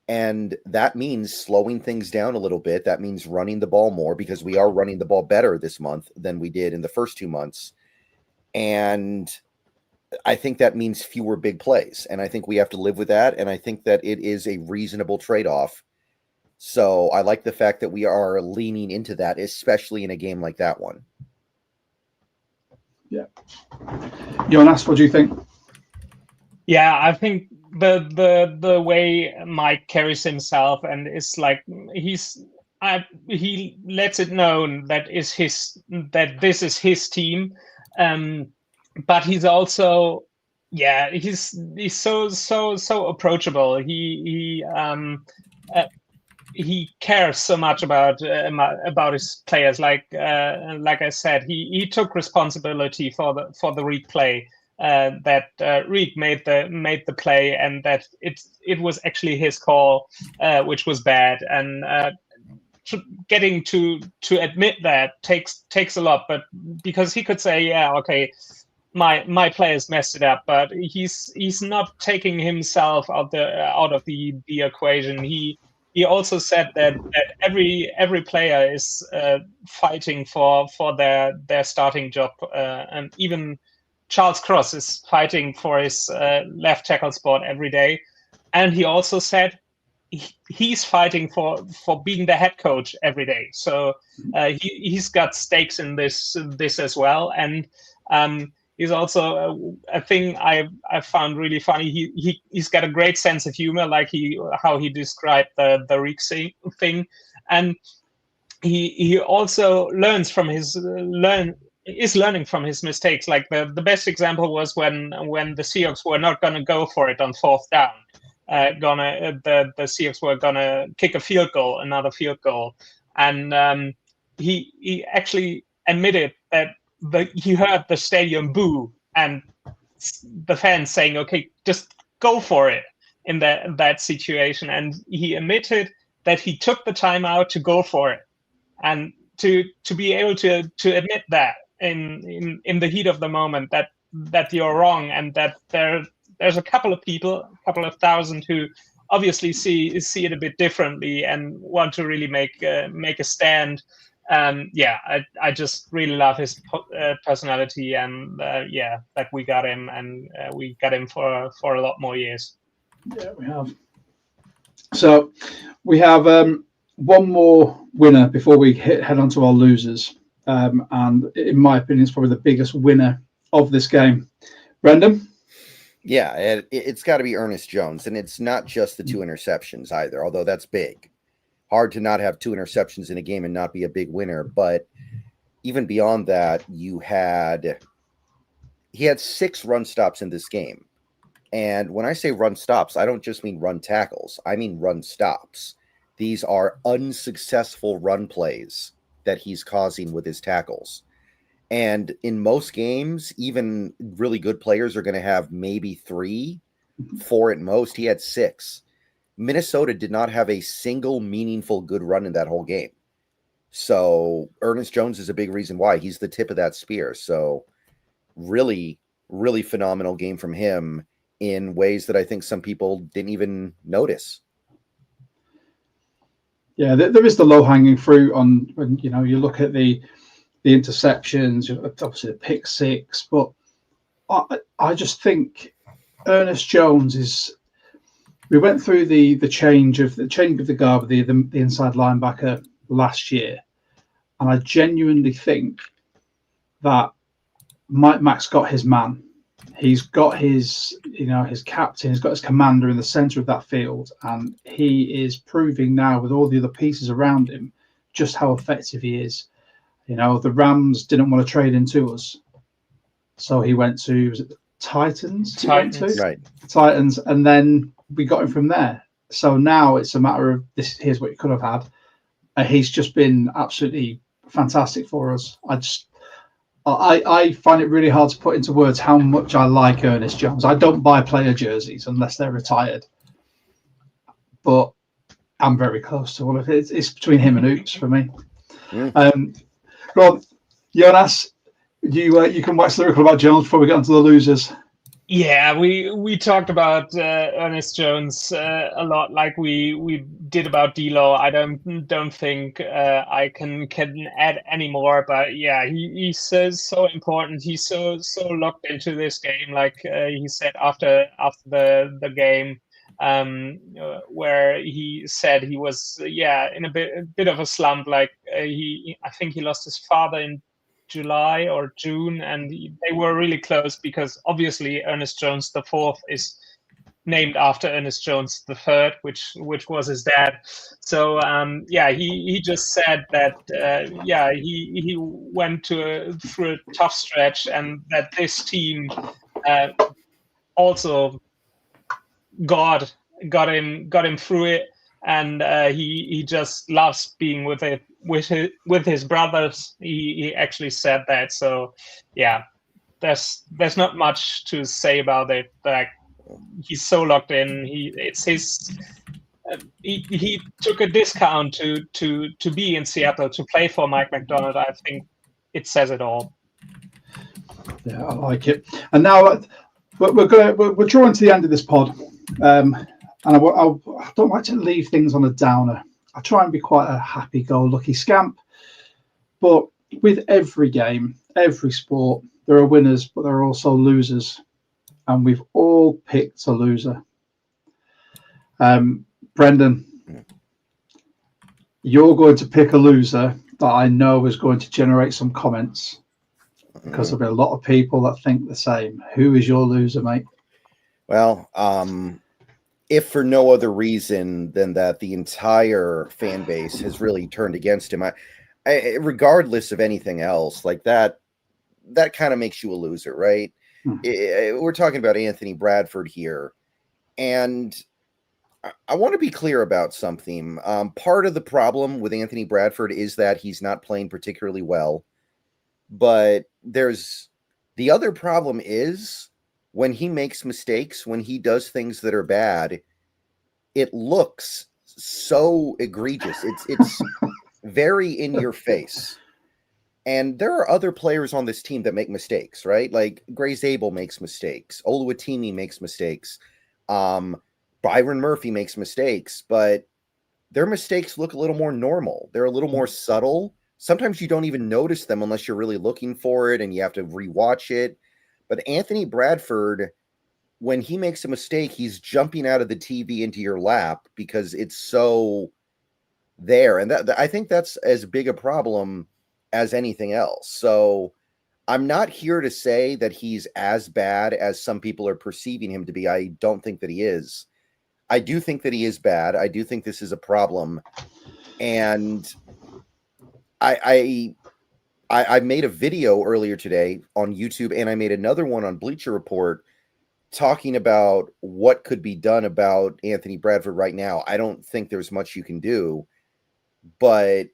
And that means slowing things down a little bit. That means running the ball more, because we are running the ball better this month than we did in the first 2 months. And I think that means fewer big plays. And I think we have to live with that. And I think that it is a reasonable trade-off. So I like the fact that we are leaning into that, especially in a game like that one. Yeah. Jonas, what do you think? Yeah, I think the way Mike carries himself, and it's like he lets it known that this is his team, but he's also he's so approachable. He cares so much about his players. Like I said, he took responsibility for the replay. That Reek made the play, and that it was actually his call, which was bad. And getting to admit that takes a lot. But because he could say, yeah, okay, my players messed it up, but he's not taking himself out of the equation. He also said that every player is fighting for their starting job, and even Charles Cross is fighting for his left tackle spot every day. And he also said he's fighting for being the head coach every day. So he's got stakes in this as well. And he's also a thing I found really funny. He's got a great sense of humor, like how he described the Reek thing. And he also learns from is learning from his mistakes. Like the best example was when the Seahawks were not going to go for it on 4th down. The Seahawks were gonna kick another field goal, and he actually admitted that he heard the stadium boo and the fans saying, "Okay, just go for it" in that situation, and he admitted that he took the time out to go for it, and to be able to admit that in the heat of the moment that you're wrong, and that there's a couple of thousand who obviously see it a bit differently and want to really make a stand. I just really love his personality, and that we got him, and we got him for a lot more years. Yeah, we have. So we have one more winner before we head on to our losers. And in my opinion, it's probably the biggest winner of this game. Brendan? Yeah, it's got to be Ernest Jones. And it's not just the 2 interceptions either, although that's big. Hard to not have 2 interceptions in a game and not be a big winner. But even beyond that, he had 6 run stops in this game. And when I say run stops, I don't just mean run tackles. I mean run stops. These are unsuccessful run plays that he's causing with his tackles. And in most games, even really good players are going to have maybe 3, 4 at most. He had 6. Minnesota did not have a single meaningful good run in that whole game. So Ernest Jones is a big reason why. He's the tip of that spear. So really, really phenomenal game from him in ways that I think some people didn't even notice. Yeah, there is the low-hanging fruit on when you look at the interceptions, obviously the pick 6, but I just think Ernest Jones is. We went through the change of the guard with the inside linebacker last year, and I genuinely think that Mike Mack's got his man. He's got his captain. He's got his commander in the center of that field, and he is proving now with all the other pieces around him just how effective he is. The Rams didn't want to trade into us, so he went to the Titans. Right. Titans, and then we got him from there. So now it's a matter of this. Here's what you could have had. He's just been absolutely fantastic for us. I find it really hard to put into words how much I like Ernest Jones. I don't buy player jerseys unless they're retired. but I'm very close to one of it. It's between him and Oops for me. Rob, Jonas, you can wax lyrical about Jones before we get onto the losers. Yeah, we talked about Ernest Jones a lot, like we did about D'Lo. I don't think I can add any more. But yeah, he's so important. He's so locked into this game. Like he said after the game, where he said he was in a bit of a slump. Like I think he lost his father in July or June, and they were really close because obviously Ernest Jones the fourth is named after Ernest Jones the third, which was his dad. So he just said that he went through a tough stretch, and that this team also got him through it, and he just loves being with his brothers. He actually said that. So yeah, there's not much to say about it. Like, he's so locked in. It's his. He took a discount to be in Seattle to play for Mike McDonald. I think it says it all. Yeah, I like it. And now we're drawing to the end of this pod. And I don't like to leave things on a downer. I try and be quite a happy-go-lucky scamp. But with every game, every sport, there are winners, but there are also losers. And we've all picked a loser. Brendan, you're going to pick a loser that I know is going to generate some comments, because there'll be a lot of people that think the same. Who is your loser, mate? Well, if for no other reason than that the entire fan base has really turned against him, I regardless of anything else, like that kind of makes you a loser, right? We're talking about Anthony Bradford here, and I want to be clear about something. Part of the problem with Anthony Bradford is that he's not playing particularly well, but there's the other problem is when he makes mistakes, when he does things that are bad, it looks so egregious. It's very in your face. And there are other players on this team that make mistakes, right? Like Gray Zabel makes mistakes. Oluwatimi makes mistakes. Byron Murphy makes mistakes, but their mistakes look a little more normal. They're a little more subtle. Sometimes you don't even notice them unless you're really looking for it and you have to rewatch it. But Anthony Bradford, when he makes a mistake, he's jumping out of the TV into your lap because it's so there. And I think that's as big a problem as anything else. So I'm not here to say that he's as bad as some people are perceiving him to be. I don't think that he is. I do think that he is bad. I do think this is a problem. And I made a video earlier today on YouTube, and I made another one on Bleacher Report talking about what could be done about Anthony Bradford right now. I don't think there's much you can do, but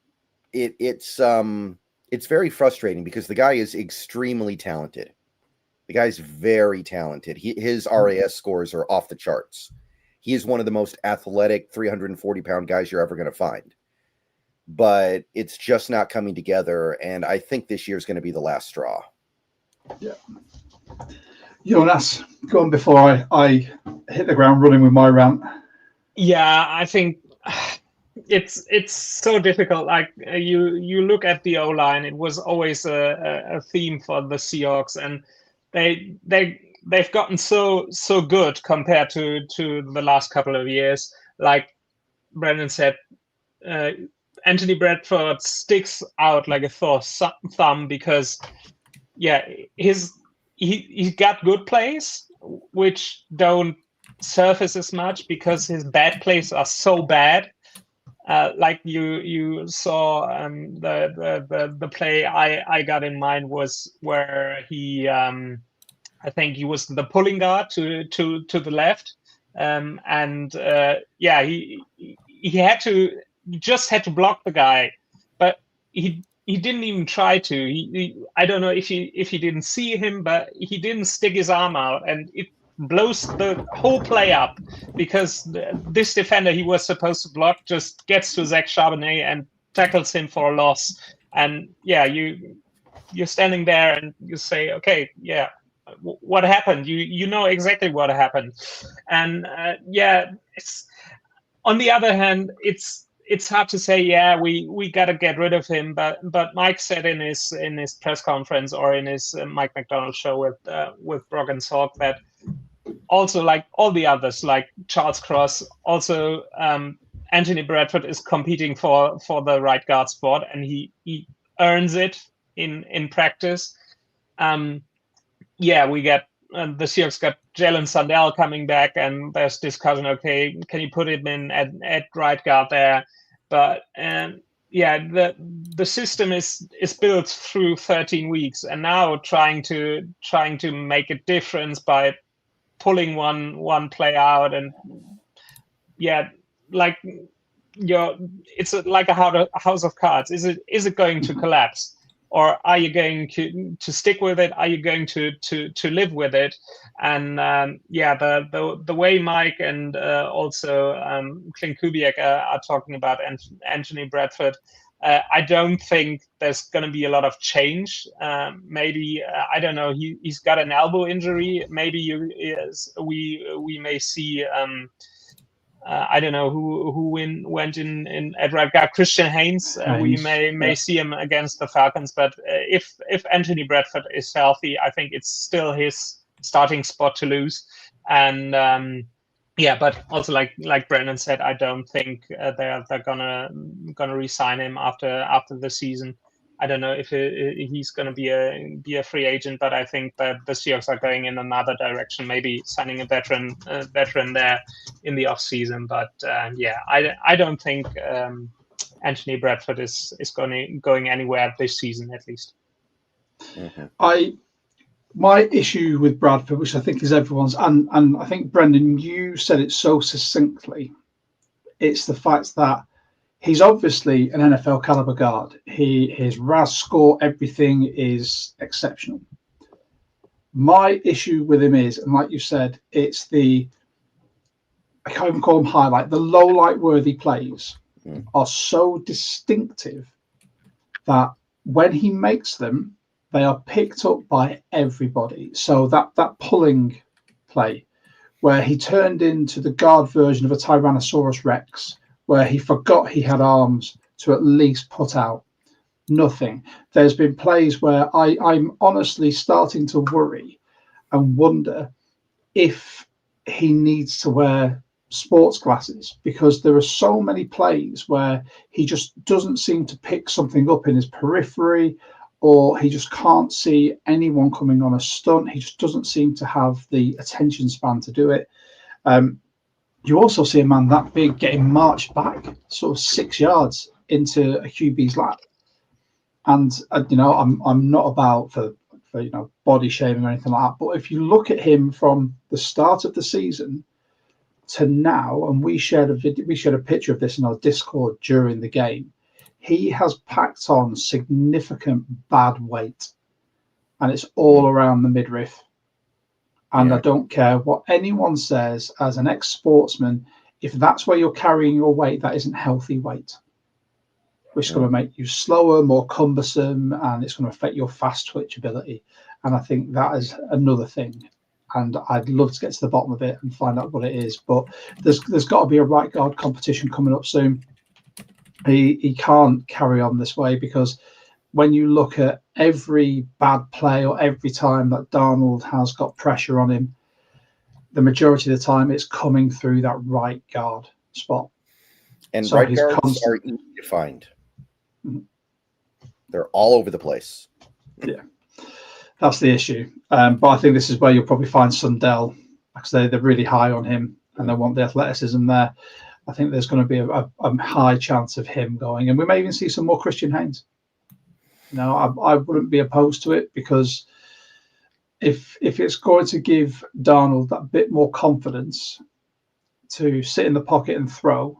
it's very frustrating because the guy is extremely talented. The guy's very talented. His RAS scores are off the charts. He is one of the most athletic 340-pound guys you're ever going to find. But it's just not coming together, and I think this year is going to be the last straw. Yeah. Jonas, go on before I hit the ground running with my rant. Yeah, I think it's so difficult. Like you look at the O-line, it was always a theme for the Seahawks, and they've gotten so good compared to the last couple of years. Like Brendan said, Anthony Bradford sticks out like a sore thumb because, he got good plays which don't surface as much because his bad plays are so bad. Like you saw, the play I got in mind was where he, I think he was the pulling guard to the left, he just had to block the guy, but he didn't even try to. I don't know if he didn't see him, but he didn't stick his arm out, and blows the whole play up because this defender he was supposed to block just gets to Zach Charbonnet and tackles him for a loss. And yeah, you're standing there and you say, okay, yeah, what happened? You know exactly what happened. And yeah, it's on the other hand, it's hard to say, yeah, we got to get rid of him. But Mike said in his press conference or in his Mike McDonald show with Brock and Salk that also, like all the others, like Charles Cross, also Anthony Bradford is competing for the right guard spot, and he earns it in practice. Yeah, we get the Seahawks got Jalen Sandell coming back, and there's discussion. Okay, can you put him in at right guard there? But yeah, the system is built through 13 weeks, and now trying to make a difference by pulling one play out, and yeah, like it's like a house of cards. Is it going to collapse, or are you going to stick with it? Are you going to live with it? And yeah, the way Mike and also Clint Kubiak are talking about Anthony Bradford, I don't think there's going to be a lot of change. Maybe I don't know. He's got an elbow injury. Maybe we may see. I don't know who went in at right guard. Christian Haynes. We may see him against the Falcons. But if Anthony Bradford is healthy, I think it's still his starting spot to lose. And yeah, but also like Brendan said, I don't think they're gonna re-sign him after the season. I don't know if he's going to be a free agent, but I think that the Seahawks are going in another direction, maybe signing a veteran there in the off season. But yeah, I don't think Anthony Bradford is going anywhere this season, at least. Mm-hmm. My issue with Bradford, which I think is everyone's, and I think Brendan, you said it so succinctly. It's the fact that he's obviously an NFL caliber guard. His RAS score, everything is exceptional. My issue with him is, and like you said, it's I can't even call them highlight. The low light worthy plays are so distinctive that when he makes them, they are picked up by everybody. So that pulling play where he turned into the guard version of a Tyrannosaurus Rex, where he forgot he had arms to at least put out nothing. There's been plays where I'm honestly starting to worry and wonder if he needs to wear sports glasses, because there are so many plays where he just doesn't seem to pick something up in his periphery, or he just can't see anyone coming on a stunt. He just doesn't seem to have the attention span to do it. You also see a man that big getting marched back sort of 6 yards into a QB's lap. And, you know, I'm not about for you know, body shaming or anything like that. But if you look at him from the start of the season to now, and we shared a picture of this in our Discord during the game, he has packed on significant bad weight, and it's all around the midriff. And I don't care what anyone says as an ex-sportsman, if that's where you're carrying your weight, that isn't healthy weight, which is going to make you slower, more cumbersome, and it's going to affect your fast twitch ability. And I think that is another thing. And I'd love to get to the bottom of it and find out what it is. But there's got to be a right guard competition coming up soon. He can't carry on this way, because when you look at every bad play or every time that Darnold has got pressure on him, the majority of the time it's coming through that right guard spot. And so right guards are easy to find. Mm-hmm. They're all over the place. Yeah, that's the issue. But I think this is where you'll probably find Sundell, because they're really high on him and they want the athleticism there. I think there's going to be a high chance of him going, and we may even see some more Christian Haynes. You know, I wouldn't be opposed to it, because if it's going to give Darnold that bit more confidence to sit in the pocket and throw,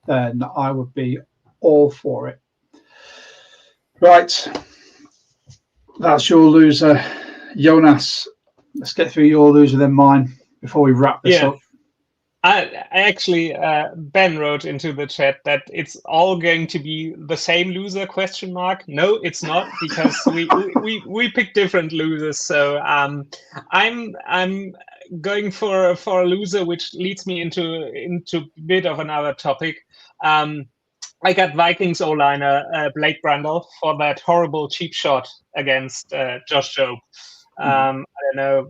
then I would be all for it. Right, that's your loser, Jonas. Let's get through your loser, then mine, before we wrap this up? I actually, Ben wrote into the chat that it's all going to be the same loser ? No, it's not, because we picked different losers. So I'm going for a loser, which leads me into a bit of another topic. I got Vikings O-liner Blake Brandel for that horrible cheap shot against Josh Jobe. I don't know,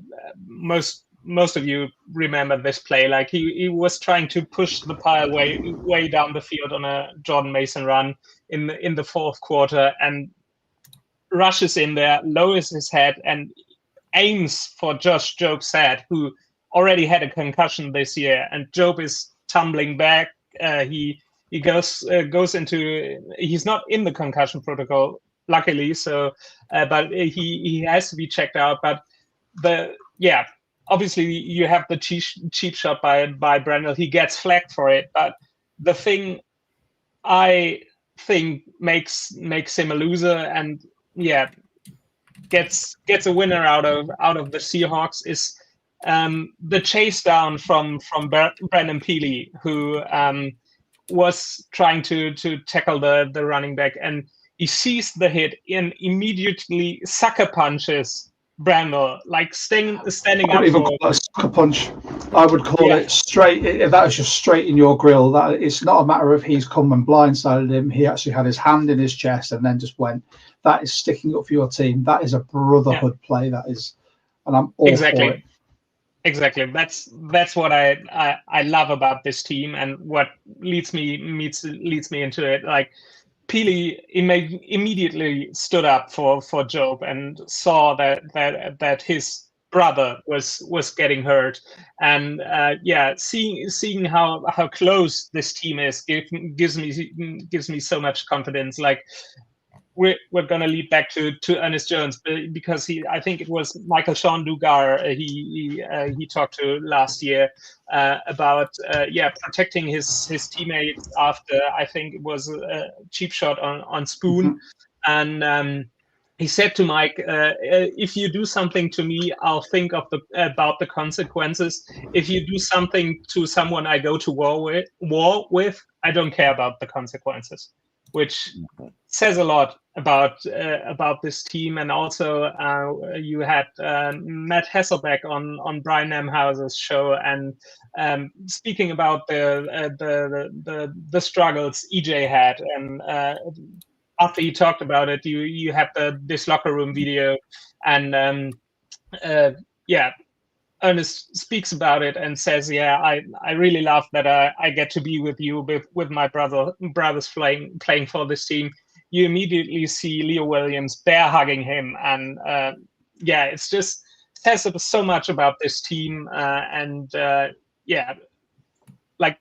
most of you remember this play. Like he was trying to push the pile way down the field on a Jordan Mason run in the fourth quarter, and rushes in there, lowers his head, and aims for Josh Jobe's head, who already had a concussion this year. And Jobe is tumbling back. He goes into. He's not in the concussion protocol, luckily. So, but he has to be checked out. But obviously you have the cheap shot by Brandel. He gets flagged for it. But the thing I think makes him a loser, and gets a winner out of the Seahawks, is the chase down from Brandon Peely, who was trying to tackle the running back, and he sees the hit and immediately sucker punches Brandel, like standing up. I wouldn't even call it a sucker punch. I would call it straight. If that was just straight in your grill, that it's not a matter of he's come and blindsided him. He actually had his hand in his chest and then just went. That is sticking up for your team. That is a brotherhood play. That is, and I'm all for it. Exactly. That's what I love about this team, and what leads me into it. Like, Peely immediately stood up for Jobe and saw that his brother was getting hurt, and seeing how close this team is gives me so much confidence. Like, we're going to lead back to Ernest Jones, because I think it was Michael Sean Dugar he talked to last year about protecting his teammates after, I think it was a cheap shot on Spoon. And he said to Mike, if you do something to me, I'll think about the consequences. If you do something to someone I go to war with, I don't care about the consequences. Which says a lot about this team. And also you had Matt Hasselbeck on Brian Nemhauser's show, and speaking about the struggles EJ had, and after he talked about it, you had this locker room video, and Ernest speaks about it and says, I really love that I get to be with you, with my brothers playing for this team. You immediately see Leo Williams bear hugging him, and it's just says so much about this team, like,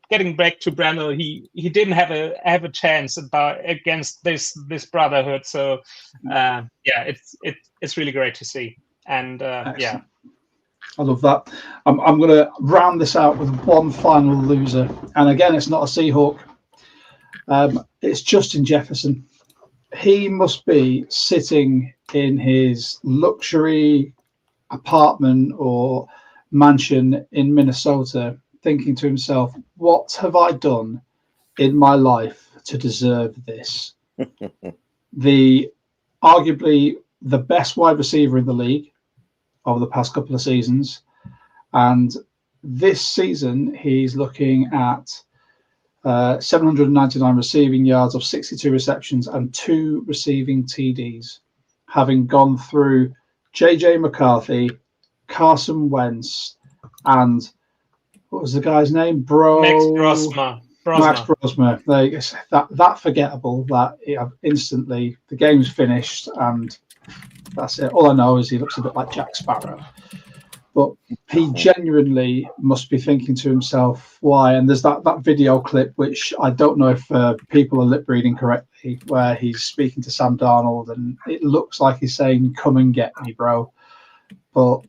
getting back to Brandel, he didn't have a chance against this brotherhood. So it's really great to see, and I love that. I'm going to round this out with one final loser. And again, it's not a Seahawk. It's Justin Jefferson. He must be sitting in his luxury apartment or mansion in Minnesota thinking to himself, what have I done in my life to deserve this? Arguably the best wide receiver in the league over the past couple of seasons, and this season he's looking at 799 receiving yards of 62 receptions and 2 receiving TDs, having gone through JJ McCarthy, Carson Wentz, and what was the guy's name? Max Brosma. Max Brosma. That forgettable that instantly the game's finished, and that's it. All I know is he looks a bit like Jack Sparrow. But he genuinely must be thinking to himself, why? And there's that video clip, which I don't know if people are lip reading correctly, where he's speaking to Sam Darnold, and it looks like he's saying, come and get me, bro. But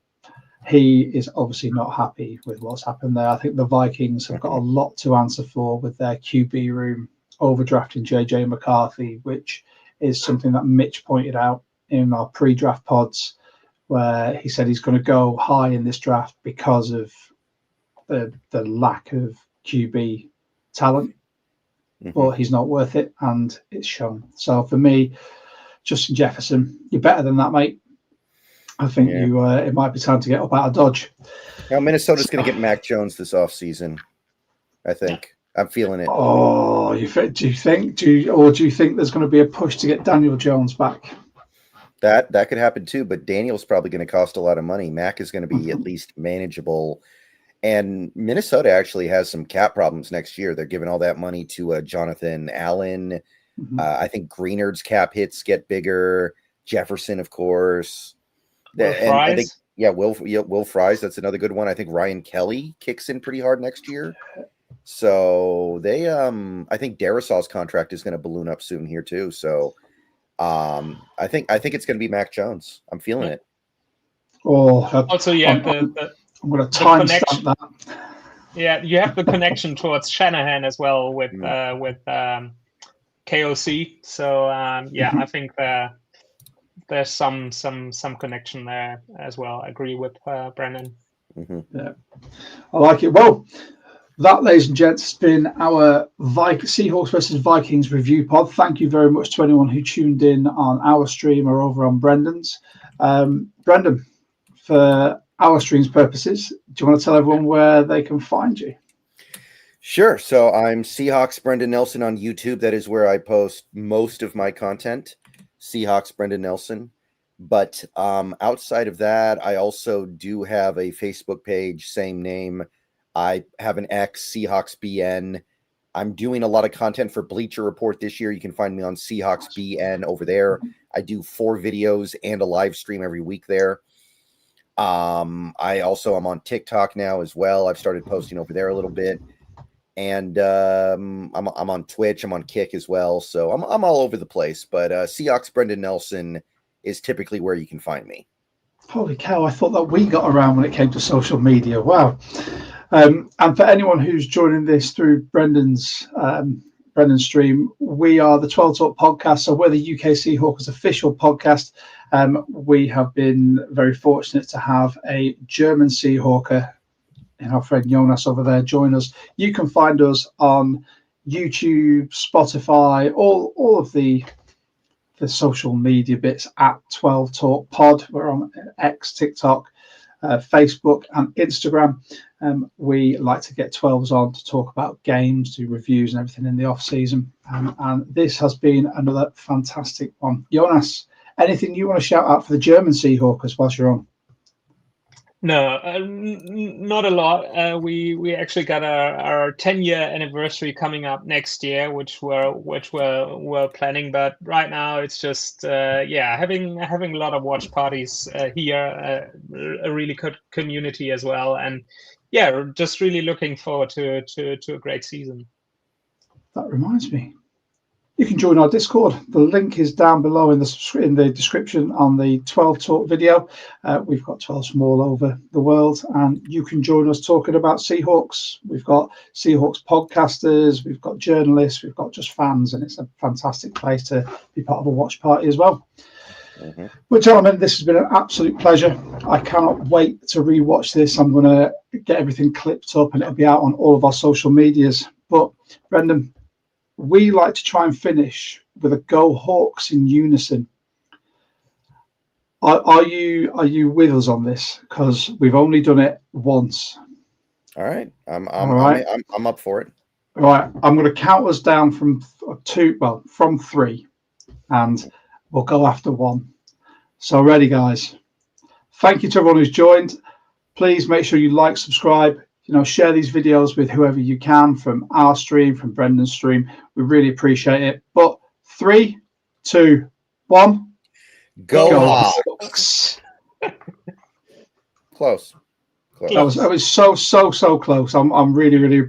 he is obviously not happy with what's happened there. I think the Vikings have got a lot to answer for with their QB room, overdrafting JJ McCarthy, which is something that Mitch pointed out in our pre-draft pods, where he said he's going to go high in this draft because of the lack of QB talent, but he's not worth it, and it's shown. So for me, Justin Jefferson, you're better than that, mate. I think you. It might be time to get up out of Dodge. Now Minnesota's going to get Mac Jones this offseason. I think I'm feeling it. Oh, do you think there's going to be a push to get Daniel Jones back? That could happen too, but Daniel's probably going to cost a lot of money. Mac is going to be at least manageable. And Minnesota actually has some cap problems next year. They're giving all that money to Jonathan Allen. I think Greenard's cap hits get bigger. Jefferson, of course. I think, Will Fries. That's another good one. I think Ryan Kelly kicks in pretty hard next year. So they, I think Darisaw's contract is going to balloon up soon here too. So I think it's going to be Mac Jones. I'm feeling it. Oh, also, I'm going to timestamp that. Yeah, you have the connection towards Shanahan as well with KOC. So I think there's some connection there as well. I agree with Brendan. Yeah, I like it. Well, that, ladies and gents, has been our Seahawks versus Vikings review pod. Thank you very much to anyone who tuned in on our stream or over on Brendan's. Brendan, for our stream's purposes, do you want to tell everyone where they can find you? Sure. So I'm Seahawks Brendan Nelson on YouTube. That is where I post most of my content. Seahawks Brendan Nelson. But outside of that, I also do have a Facebook page, same name. I have an X, Seahawks BN. I'm doing a lot of content for Bleacher Report this year. You can find me on Seahawks BN over there. I do 4 videos and a live stream every week there. I also am on TikTok now as well. I've started posting over there a little bit. And I'm on Twitch. I'm on Kick as well. So I'm all over the place. But Seahawks Brendan Nelson is typically where you can find me. Holy cow, I thought that we got around when it came to social media. Wow. And for anyone who's joining this through Brendan's stream, we are the 12 Talk podcast. So we're the UK Seahawkers official podcast. We have been very fortunate to have a German Seahawker, and our friend Jonas over there, join us. You can find us on YouTube, Spotify, all of the social media bits at 12 Talk Pod. We're on X, TikTok, Facebook and Instagram. We like to get 12s on to talk about games, do reviews and everything in the off season. And this has been another fantastic one. Jonas, anything you want to shout out for the German Seahawkers whilst you're on? No, not a lot. We actually got our 10-year anniversary coming up next year, which we're planning. But right now it's just having a lot of watch parties here, a really good community as well, and just really looking forward to a great season. That reminds me, you can join our Discord. The link is down below in the description on the 12 Talk video. We've got 12s from all over the world, and you can join us talking about Seahawks. We've got Seahawks podcasters, we've got journalists, we've got just fans, and it's a fantastic place to be part of a watch party as well. Well, gentlemen, this has been an absolute pleasure. I cannot wait to rewatch this. I'm going to get everything clipped up, and it'll be out on all of our social medias. But Brendan, we like to try and finish with a "Go Hawks" in unison. Are you with us on this? Because we've only done it once. All right, I'm up for it. All right, I'm going to count us down from 3, and we'll go after 1. So ready, guys? Thank you to everyone who's joined. Please make sure you like, subscribe. Share these videos with whoever you can, from our stream, from Brendan's stream. We really appreciate it. But 3, 2, 1. Go Hawks! Close. That was so close. I'm really